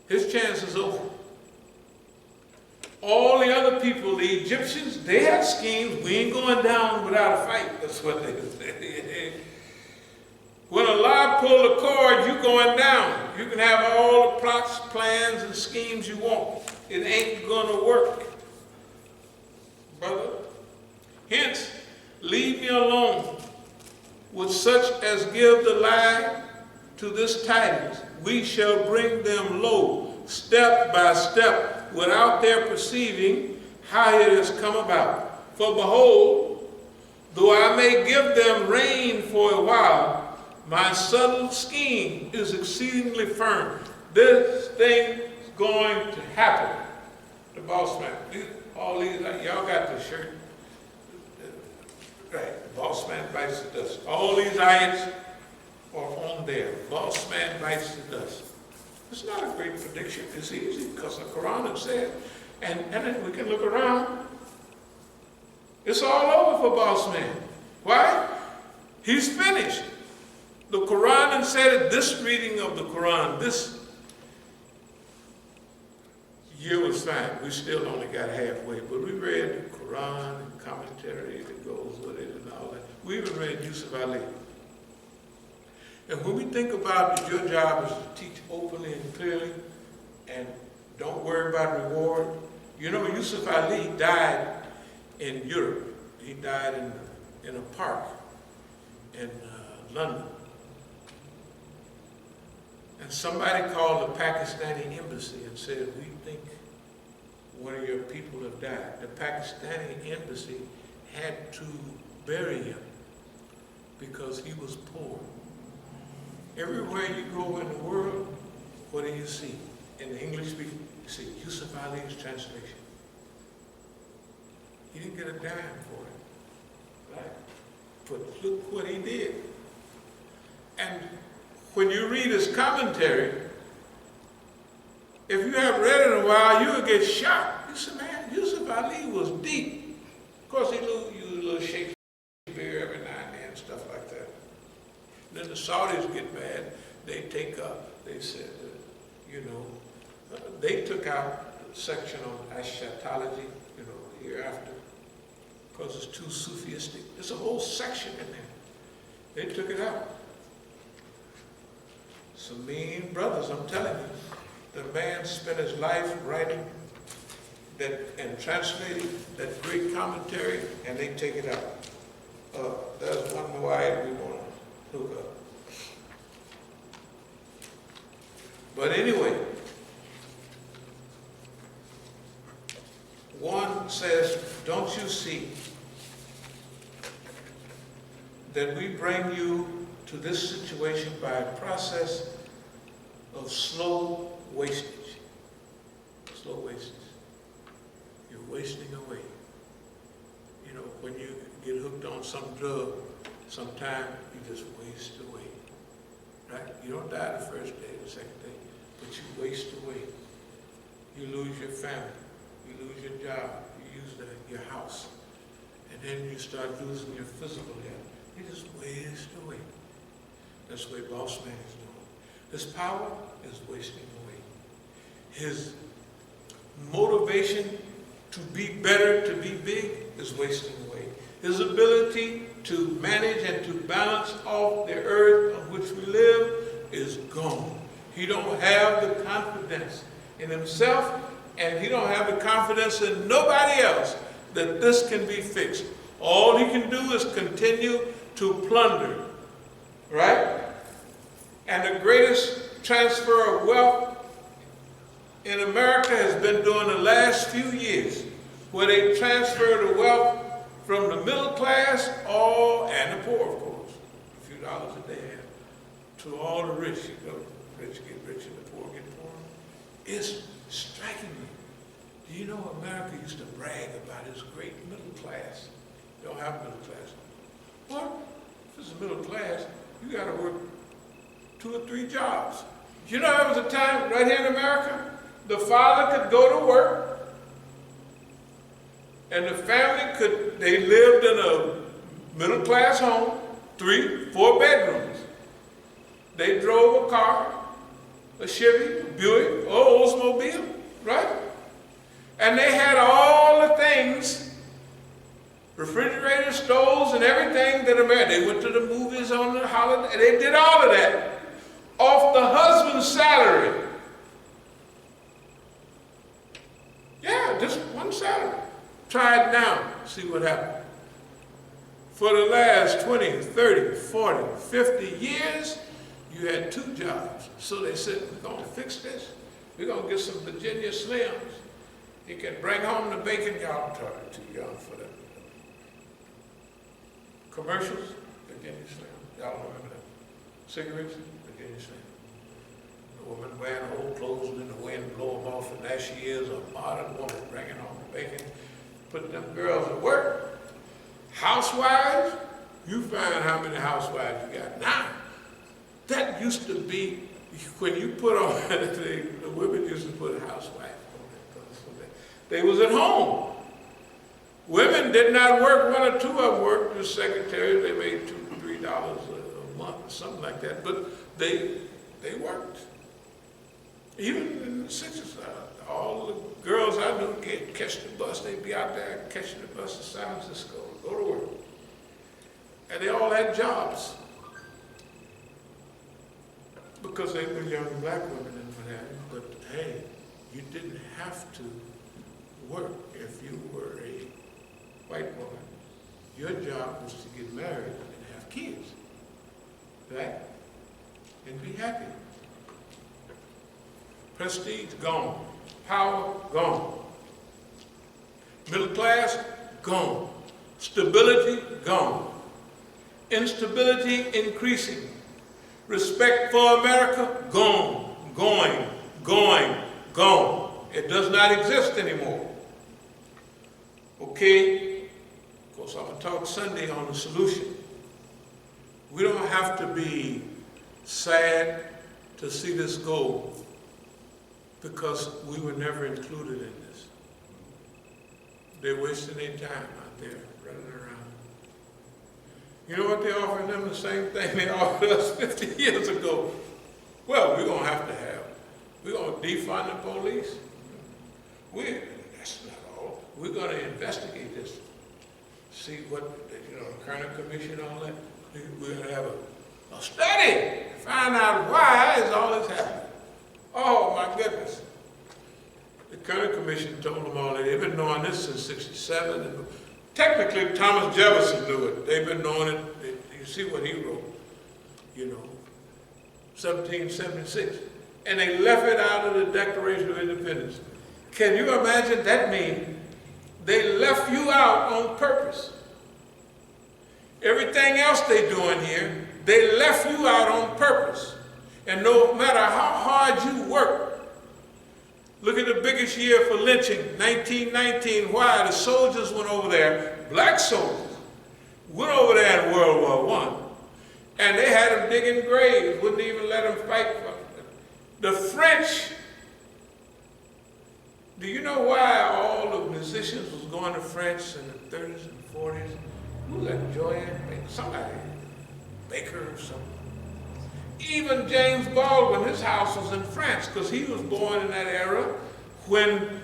Speaker 2: his chance is over. All the other people, the Egyptians, they had schemes. We ain't going down without a fight. That's what they said. When Allah pull the cord, you going down. You can have all the plots, plans, and schemes you want. It ain't gonna work, brother. Hence, leave me alone with such as give the lie to this tidings. We shall bring them low, step by step, without their perceiving how it has come about. For behold, though I may give them rain for a while, my subtle scheme is exceedingly firm. This thing is going to happen. The boss man, all these, y'all got the shirt. Right, the boss man bites the dust. All these ayats are on there. Boss man bites the dust. It's not a great prediction. It's easy because the Quran has said, and then we can look around. It's all over for boss man. Why? He's finished. the Quran and said it, this reading of the Quran, this year was fine. We still only got halfway, but we read the Quran and commentary that goes with it and all that. We even read Yusuf Ali. And when we think about that your job is to teach openly and clearly and don't worry about reward. You know, Yusuf Ali died in Europe. He died in a park in London. And somebody called the Pakistani embassy and said, we think one of your people have died. The Pakistani embassy had to bury him because he was poor. Everywhere you go in the world, what do you see? In the English speaking, you see Yusuf Ali's translation. He didn't get a dime for it, right? But look what he did. And when you read his commentary, if you haven't read it in a while, you will get shocked. You say, man, Yusuf Ali was deep. Of course, he used a little Shakespeare every now and then, stuff like that. Then the Saudis get mad. They take up, they said, they took out the section on eschatology, hereafter, because it's too Sufistic. There's a whole section in there. They took it out. Some mean brothers, I'm telling you. The man spent his life writing that and translating that great commentary, and they take it out. There's one more item we want to look up. But anyway, one says, don't you see that we bring you to this situation by a process of slow wastage? Slow wastage. You're wasting away. When you get hooked on some drug, sometime you just waste away. Right? You don't die the first day, the second day, but you waste away. You lose your family. You lose your job. You lose your house. And then you start losing your physical health. You just waste away. That's the way boss man is doing. His power is wasting away. His motivation to be better, to be big, is wasting away. His ability to manage and to balance off the earth on which we live is gone. He don't have the confidence in himself, and he don't have the confidence in nobody else that this can be fixed. All he can do is continue to plunder, right? And the greatest transfer of wealth in America has been during the last few years, where they transfer the wealth from the middle class, and the poor, of course, a few dollars a day, to all the rich. Rich get rich and the poor get poorer. It's striking me. Do you know America used to brag about its great middle class? You don't have middle class. Well, if it's a middle class, you got to work 2 or 3 jobs. You know, there was a time right here in America, the father could go to work, and the family they lived in a middle class home, 3, 4 bedrooms. They drove a car, a Chevy, a Buick, or Oldsmobile, right? And they had all the things, refrigerators, stoves, and everything that America. They went to the movies on the holiday. They did all of that off the husband's salary. Yeah, just one salary. Try it now, see what happens. For the last 20, 30, 40, 50 years, you had 2 jobs. So they said, we're going to fix this. We're going to get some Virginia Slims. You can bring home the bacon. Y'all are too young for that. Commercials, Virginia Slim. Y'all remember that? Cigarettes, Virginia Slim. The woman wearing old clothes and then the wind blow them off, and there she is, a modern woman bringing home the bacon, putting them girls at work. Housewives, you find how many housewives you got now. That used to be, when you put on, the women used to put a housewife on that. They was at home. Women did not work, 1 or 2 of them worked as secretaries. They made $2 or $3 a month. month or something like that. But they worked. Even in the 60s, all the girls I knew catch the bus. They'd be out there catching the bus to San Francisco, go to work. And they all had jobs. Because they were young black women and what have you. But hey, you didn't have to work if you were a white woman. Your job was to get married and have kids, right? And be happy. Prestige, gone. Power, gone. Middle class, gone. Stability, gone. Instability, increasing. Respect for America, gone. Gone. It does not exist anymore. Okay? Of course, I'm going to talk Sunday on the solution. We don't have to be sad to see this go, because we were never included in this. They're wasting their time out there running around. You know what they offered them? The same thing they offered us 50 years ago. Well, we're going to have, we're going to defund the police. That's not all. We're going to investigate this. See what, the Kerner Commission, all that. We're going to have a study to find out why is all this happening. Oh, my goodness. The Kerner Commission told them all that they've been knowing this since '67. And technically, Thomas Jefferson knew it. They've been knowing it. You see what he wrote, 1776. And they left it out of the Declaration of Independence. Can you imagine? That means they left you out on purpose. Everything else they're doing here, they left you out on purpose. And no matter how hard you work, look at the biggest year for lynching, 1919. Why? The soldiers went over there, black soldiers, went over there in World War I, and they had them digging graves, wouldn't even let them fight for them. The French, do you know why all the musicians was going to France in the 30s and 40s? Who was that, Joanne? Somebody, Baker or something. Even James Baldwin, his house was in France, because he was born in that era when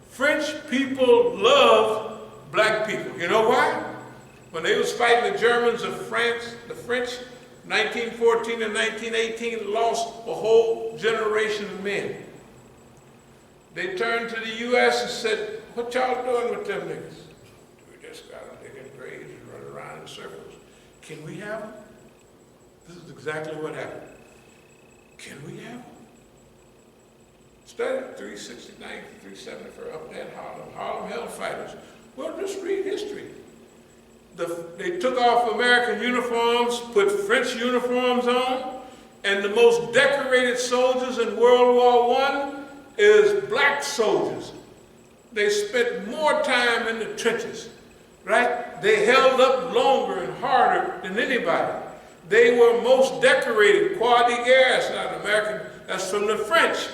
Speaker 2: French people loved black people. You know why? When they was fighting the Germans of France, the French, 1914 and 1918, lost a whole generation of men. They turned to the U.S. and said, what y'all doing with them niggas? We just got them digging graves and running around in circles. Can we have them? This is exactly what happened. Can we have them? Study 369, 374 up there in Harlem. Harlem Hellfighters. Well, just read history. They took off American uniforms, put French uniforms on, and the most decorated soldiers in World War I is black soldiers. They spent more time in the trenches, right? They held up longer and harder than anybody. They were most decorated. Croix de guerre, that's not American, that's from the French.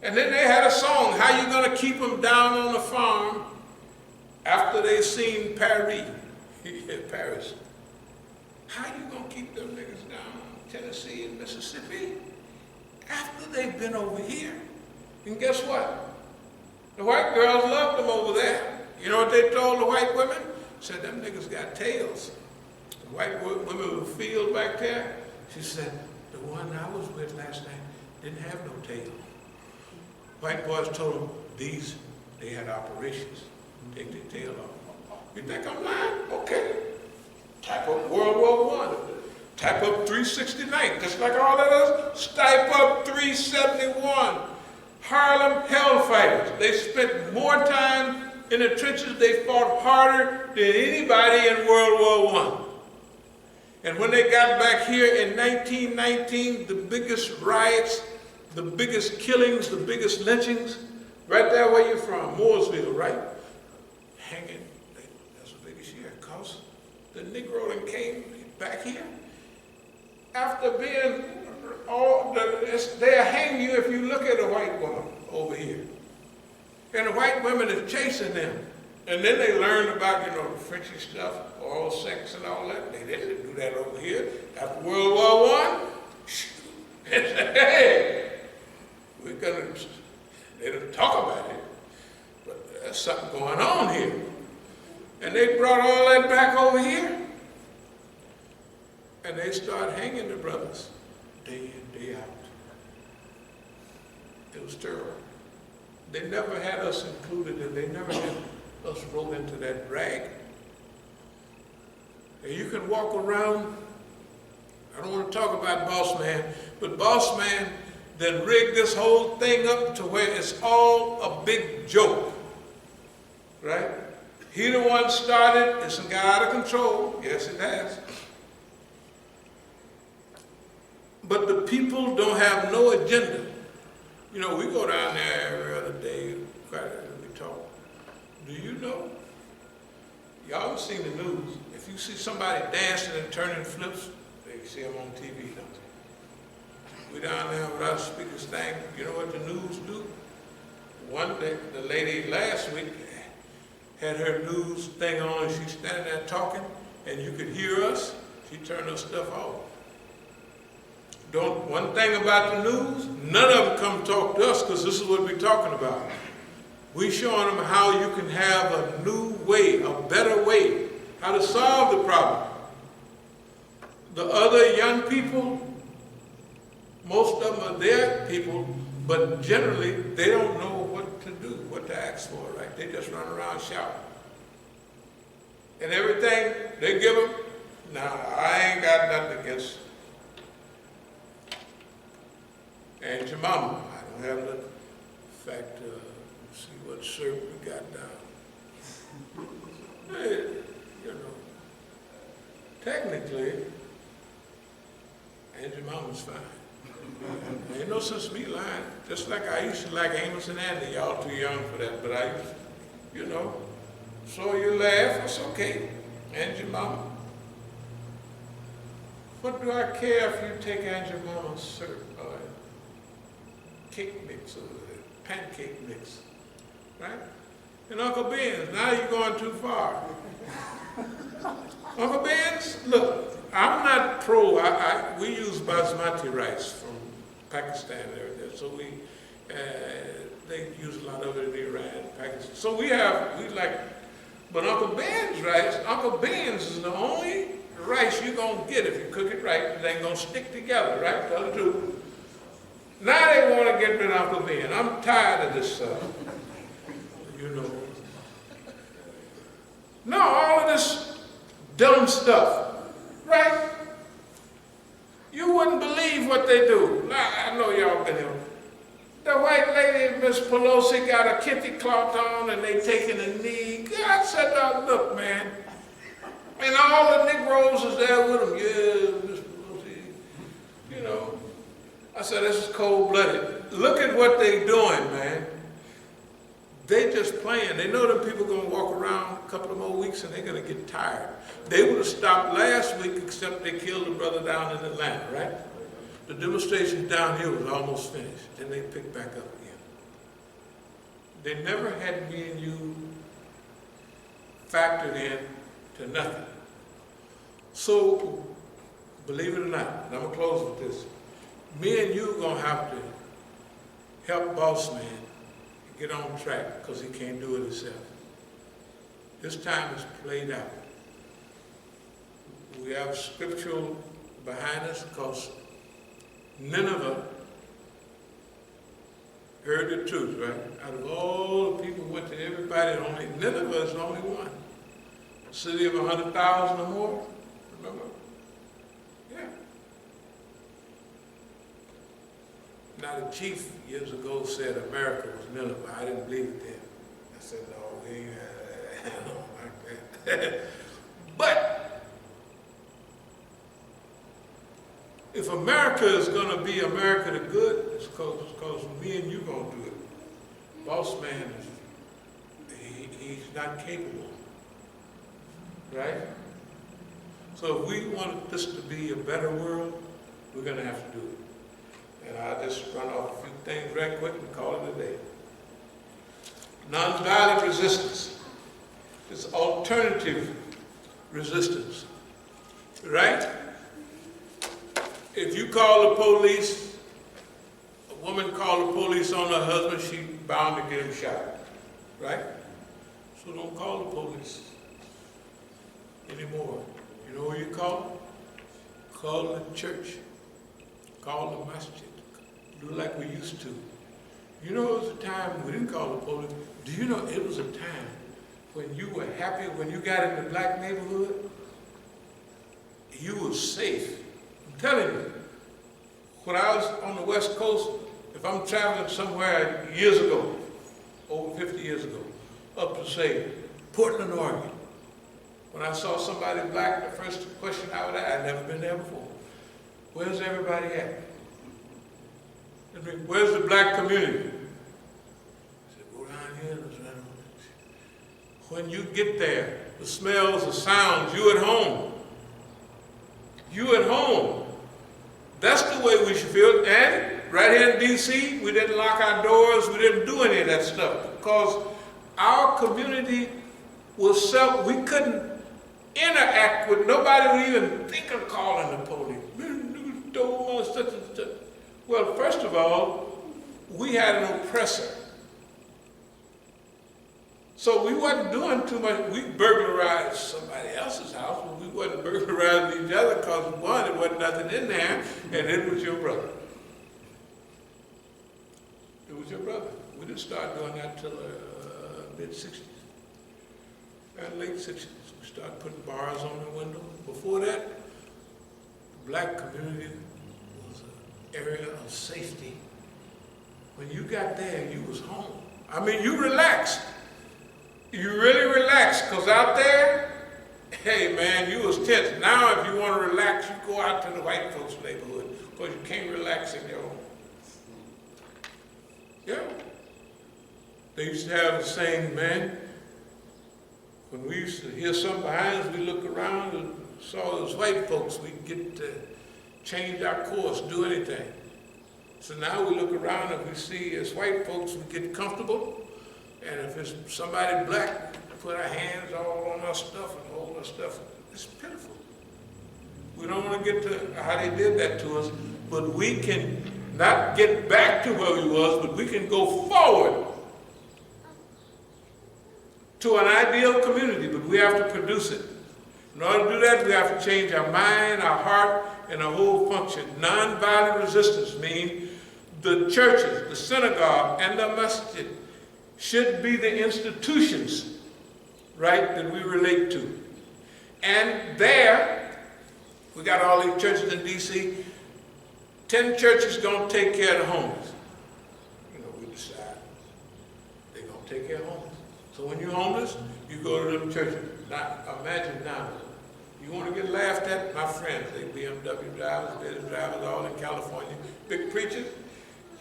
Speaker 2: And then they had a song, how you gonna keep them down on the farm after they seen Paris? Paris. How you gonna keep them niggas down in Tennessee and Mississippi after they've been over here? And guess what? The white girls loved them over there. You know what they told the white women? Said, them niggas got tails. The white women in the field back there, she said, the one I was with last night didn't have no tail. White boys told them, they had operations. Take their tail off. You think I'm lying? Okay. Type up World War I. Type up 369, just like all that is. Type up 371. Harlem Hellfighters. They spent more time in the trenches. They fought harder than anybody in World War I. And when they got back here in 1919, the biggest riots, the biggest killings, the biggest lynchings, right there where you're from, Mooresville, right? Hanging, that's the biggest year, because the Negro that came back here, after being they'll hang you if you look at a white woman over here. And the white women is chasing them. And then they learned about, the Frenchy stuff, oral sex and all that. They didn't do that over here. After World War I, they said, hey, they didn't talk about it, but there's something going on here. And they brought all that back over here. And they started hanging the brothers day in, day out. It was terrible. They never had us included, and they never had us roll into that rag. And you can walk around, I don't want to talk about Boss Man, but Boss Man then rigged this whole thing up to where it's all a big joke, right? He the one started, it's got out of control, yes it has. But the people don't have no agenda. We go down there every other day, and we talk. Do you know? Y'all have seen the news. If you see somebody dancing and turning flips, they see them on TV, don't they? We down there with our speakers thing. You know what the news do? One day, the lady last week had her news thing on, and she's standing there talking, and you could hear us. She turned her stuff off. One thing about the news, none of them come talk to us, because this is what we're talking about. We're showing them how you can have a new way, a better way, how to solve the problem. The other young people, most of them are their people, but generally they don't know what to do, what to ask for, right? They just run around shouting. And everything they give them, I ain't got nothing against and your mama, I don't have nothing. In fact, see what syrup we got down. Hey, technically, and your mama's fine. Ain't no sense me lying. Just like I used to like Amos and Andy, y'all too young for that, but I used to, so you laugh, it's okay. And your mama. What do I care if you take Aunt your mama's syrup? Cake mix or pancake mix, right? And Uncle Ben's, now you're going too far. Uncle Ben's, look, I'm not pro, we use basmati rice from Pakistan and everything, so they use a lot of it in Iran, Pakistan. So we like, but Uncle Ben's rice, Uncle Ben's is the only rice you're gonna get if you cook it right, it ain't gonna stick together, right? Tell the truth. Now they want to get rid of Uncle Ben. I'm tired of this stuff. No, all of this dumb stuff, right? You wouldn't believe what they do. I know y'all been here. The white lady, Miss Pelosi, got a kitty cloth on and they taking a knee. God said, look, man. And all the Negroes is there with them. Yeah, Miss Pelosi, I said, this is cold-blooded. Look at what they doing, man. They just playing. They know them people going to walk around a couple of more weeks and they're going to get tired. They would have stopped last week except they killed a brother down in Atlanta, right? The demonstration down here was almost finished. Then they picked back up again. They never had me and you factored in to nothing. So, believe it or not, and I'm going to close with this. Me and you are going to have to help Boss Man get on track because he can't do it himself. This time is played out. We have scriptural behind us because Nineveh heard the truth, right? Out of all the people who went to everybody, Nineveh is the only one. A city of 100,000 or more, remember? Yeah. Now the chief years ago said America was Nineveh. I didn't believe it then. I said, no, we ain't like that. But if America is going to be America the good, it's because me and you going to do it. Boss man, he's not capable, right? So if we want this to be a better world, we're going to have to do it. And I'll just run off a few things right quick and call it a day. Nonviolent resistance. It's alternative resistance, right? If you call the police, a woman called the police on her husband, she's bound to get him shot, right? So don't call the police anymore. You know who you call? Call the church. Call the masjid. Do like we used to. You know, it was a time we didn't call the police. Do you know it was a time when you were happy when you got in the black neighborhood? You were safe. I'm telling you, when I was on the West Coast, if I'm traveling somewhere years ago, over 50 years ago, up to say Portland, Oregon, when I saw somebody black, the first question I would ask, I'd never been there before. Where's everybody at? I mean, where's the black community? I said, go down here. When you get there, the smells, the sounds, you at home. You at home. That's the way we should feel. And right here in D.C., we didn't lock our doors. We didn't do any of that stuff because our community was we couldn't interact with, nobody would even think of calling the police. Well, first of all, we had an oppressor. So we wasn't doing too much. We burglarized somebody else's house, but we wasn't burglarizing each other because, one, there wasn't nothing in there, and it was your brother. It was your brother. We didn't start doing that till mid-60s. And late 60s. We started putting bars on the window. Before that, the black community was an area of safety. When you got there, you was home. I mean, you relaxed. You really relaxed, because out there, hey man, you was tense. Now if you want to relax, you go out to the white folks' neighborhood, because you can't relax in your home. Yeah. They used to have the saying, man, when we used to hear something behind us, we look around and saw those white folks, we'd get to change our course, do anything. So now we look around and we see as white folks, we get comfortable. And if it's somebody black, put our hands all on our stuff and hold our stuff. It's pitiful. We don't want to get to how they did that to us, but we can not get back to where we was, but we can go forward to an ideal community, but we have to produce it. In order to do that, we have to change our mind, our heart, and our whole function. Nonviolent resistance means the churches, the synagogue, and the masjid should be the institutions, right, that we relate to. And there, we got all these churches in D.C., 10 churches gonna take care of the homeless. You know, we decide they're gonna take care of homeless. So when you're homeless, you go to them churches. Now, imagine now, you wanna get laughed at? My friends, they BMW drivers, Benz drivers, all in California, big preachers.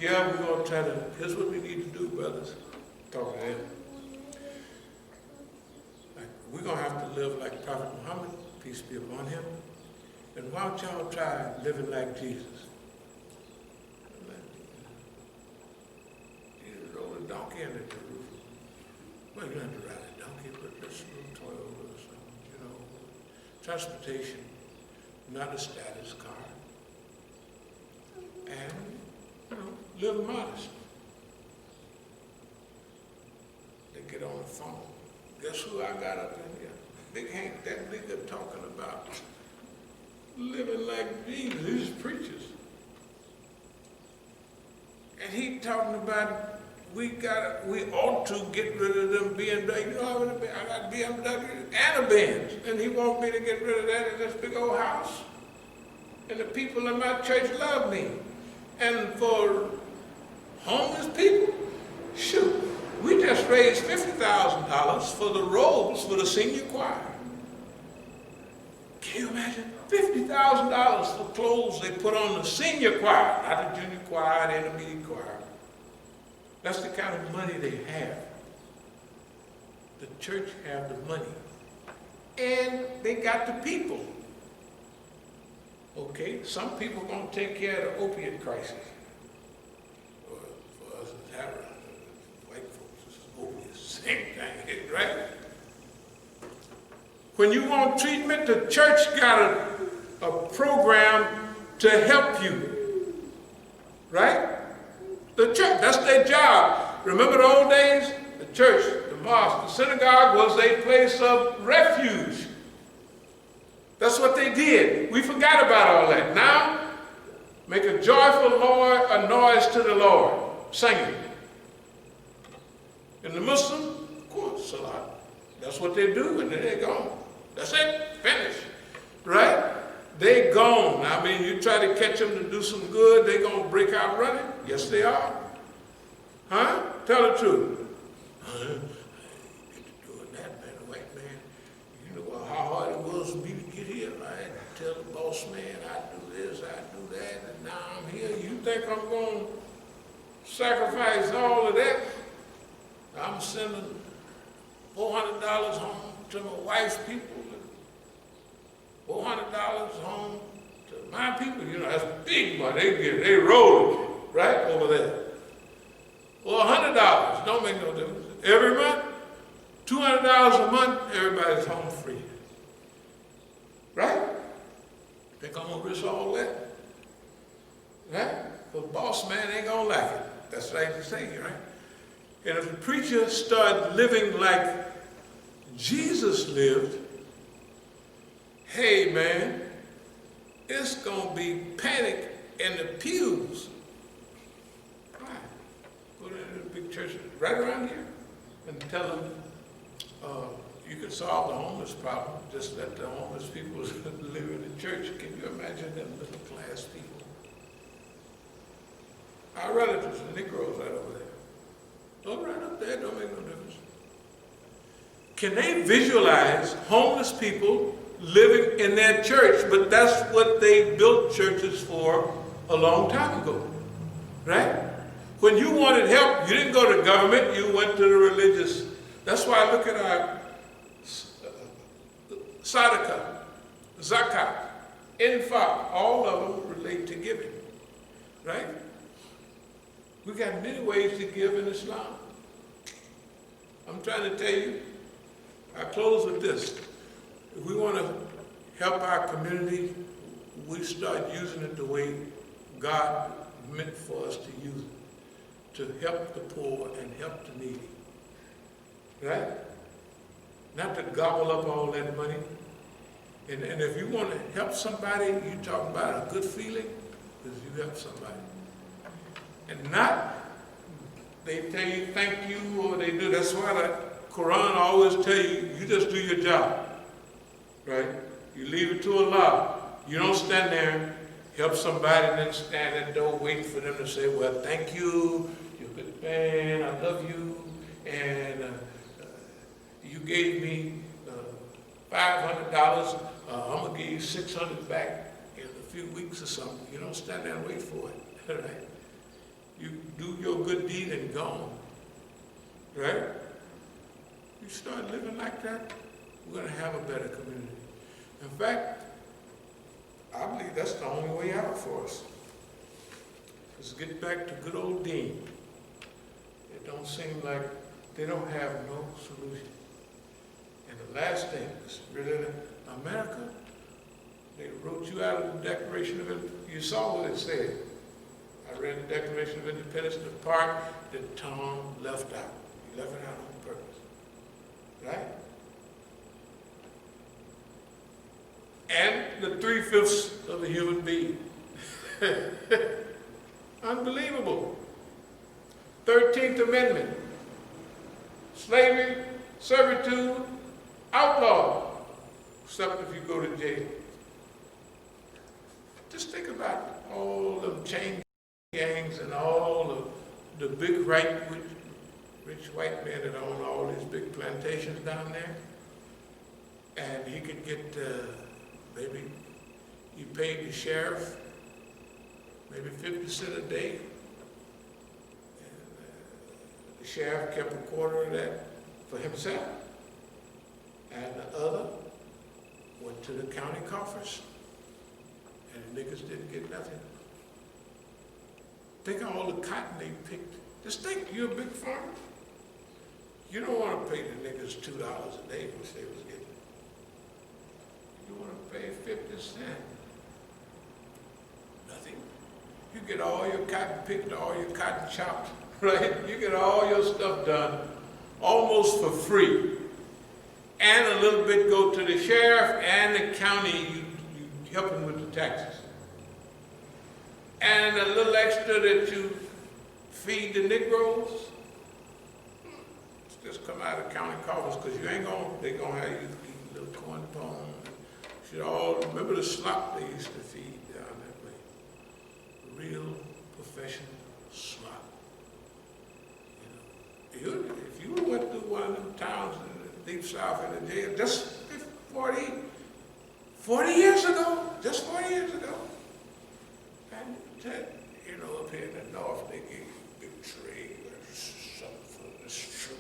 Speaker 2: Yeah, we're gonna try to, here's what we need to do, brothers. Talking to them. Like, we're going to have to live like Prophet Muhammad, peace be upon him. And why don't y'all try living like Jesus? Jesus rode a donkey under the roof. Well, you don't have to ride a donkey, but this little Toyota or something, you know. Transportation, not a status car. And, you know, live modest. Get on the phone. Guess who I got up in here? Big Hank, that nigga talking about living like Jesus. These preachers. And he talking about we ought to get rid of them BMW. You know, I got BMW and a Benz. And he want me to get rid of that in this big old house. And the people in my church love me. And for homeless people, shoot. We just raised $50,000 for the robes for the senior choir. Can you imagine? $50,000 for clothes they put on the senior choir, not the junior choir, the intermediate choir. That's the kind of money they have. The church have the money. And they got the people. Okay, some people are going to take care of the opiate crisis. For us, it's heroin. White folks, it's opiates, same thing, right? When you want treatment, the church got a program to help you. Right? The church, that's their job. Remember the old days? The church, the mosque, the synagogue was a place of refuge. That's what they did. We forgot about all that. Now, make a joyful noise to the Lord. Sing it. And the Muslim, of course, Salah. That's what they do, and then they're gone. That's it. Finish. Right? They gone. I mean, you try to catch them to do some good, they gonna break out running? Yes, they are. Huh? Tell the truth. I ain't doing that, man, the white man. You know how hard it was for me to get here. I had to tell the boss man, I do this, I do that, and now I'm here. You think I'm gonna sacrifice all of that? I'm sending $400 home to my wife's people, $400 home to my people. You know, that's big money. They roll it right over there. Well, $100 don't make no difference. Every month, $200 a month, everybody's home free. Right? Think I'm gonna risk all that? Right? Well, boss man ain't gonna like it. That's right to say, right? And if the preacher started living like Jesus lived, hey man, it's gonna be panic in the pews. Right. Go to the big church right around here and tell them you can solve the homeless problem. Just let the homeless people live in the church. Can you imagine them middle class people? Our relatives, the Negroes right over there. Those right up there don't make no difference. Can they visualize homeless people living in their church? But that's what they built churches for a long time ago, right? When you wanted help, you didn't go to government, you went to the religious. That's why I look at our sadaqah, zakat, infaq, all of them relate to giving, right? We got many ways to give in Islam. I'm trying to tell you, I close with this. If we want to help our community, we start using it the way God meant for us to use it, to help the poor and help the needy. Right? Not to gobble up all that money. And if you want to help somebody, you're talking about a good feeling, because you help somebody. And not, they tell you thank you, or they do. That's why the Quran always tell you, you just do your job, right? You leave it to Allah. You don't stand there, help somebody, and then stand at the door waiting for them to say, well, thank you, you're a good man, I love you, and you gave me $500, I'm going to give you $600 back in a few weeks or something. You don't stand there and wait for it, right? You do your good deed and gone, right? You start living like that, we're going to have a better community. In fact, I believe that's the only way out for us. Let's get back to good old Dean. It don't seem like they don't have no solution. And the last thing is really America, they wrote you out of the Declaration of Independence. You saw what it said. I read the Declaration of Independence, the part that Tom left out. He left it out on purpose. Right? And the 3/5 of a human being. Unbelievable. 13th Amendment. Slavery, servitude, outlawed, except if you go to jail. Just think about all the chain gangs and all of the big rich white men that own all these big plantations down there. And he could get, maybe he paid the sheriff maybe 50 cents a day. And the sheriff kept a quarter of that for himself. And the other went to the county coffers. And the niggas didn't get nothing. Think of all the cotton they picked. Just think, you're a big farmer. You don't want to pay the niggas $2 a day, which they was getting. pay 50 cents. Nothing. You get all your cotton picked, all your cotton chopped, right? You get all your stuff done almost for free. And a little bit go to the sheriff and the county, you help them with the taxes. And a little extra that you feed the Negroes, just come out of county coffers, because you ain't gonna, they gonna have you eat a little corn pone. You should all remember the slop they used to feed down that way. Real professional slop. You know, if you went through one of them towns in the deep south in the jail, just 40 years ago, just 40 years ago, and you know, up here in the north, they give you big tree or something for the fruit.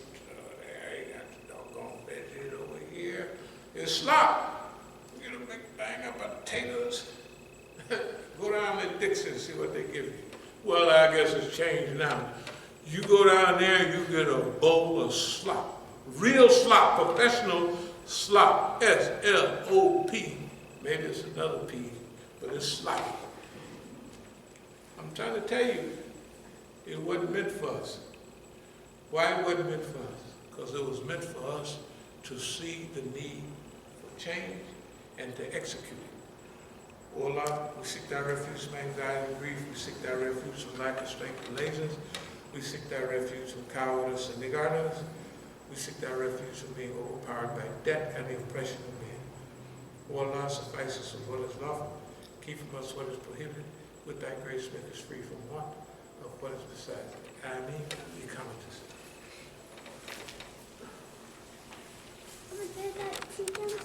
Speaker 2: There you got the doggone veggies over here. It's slop. You get a big bang of potatoes. Go down to Dixon and see what they give you. Well, I guess it's changed now. You go down there and you get a bowl of slop. Real slop, professional slop. S-L-O-P. Maybe it's another P, but it's slop. I'm trying to tell you, it wasn't meant for us. Why it wasn't meant for us? Because it was meant for us to see the need for change and to execute it. O Allah, we seek thy refuge from anxiety and grief. We seek thy refuge from lack of strength and laziness. We seek thy refuge from cowardice and ignorance. We seek thy refuge from being overpowered by debt and the oppression of men. O Allah, suffice us with what is lawful. Keep from us what is prohibited. With thy grace, make us free from want of what is beside thee. Ameen. Be coming to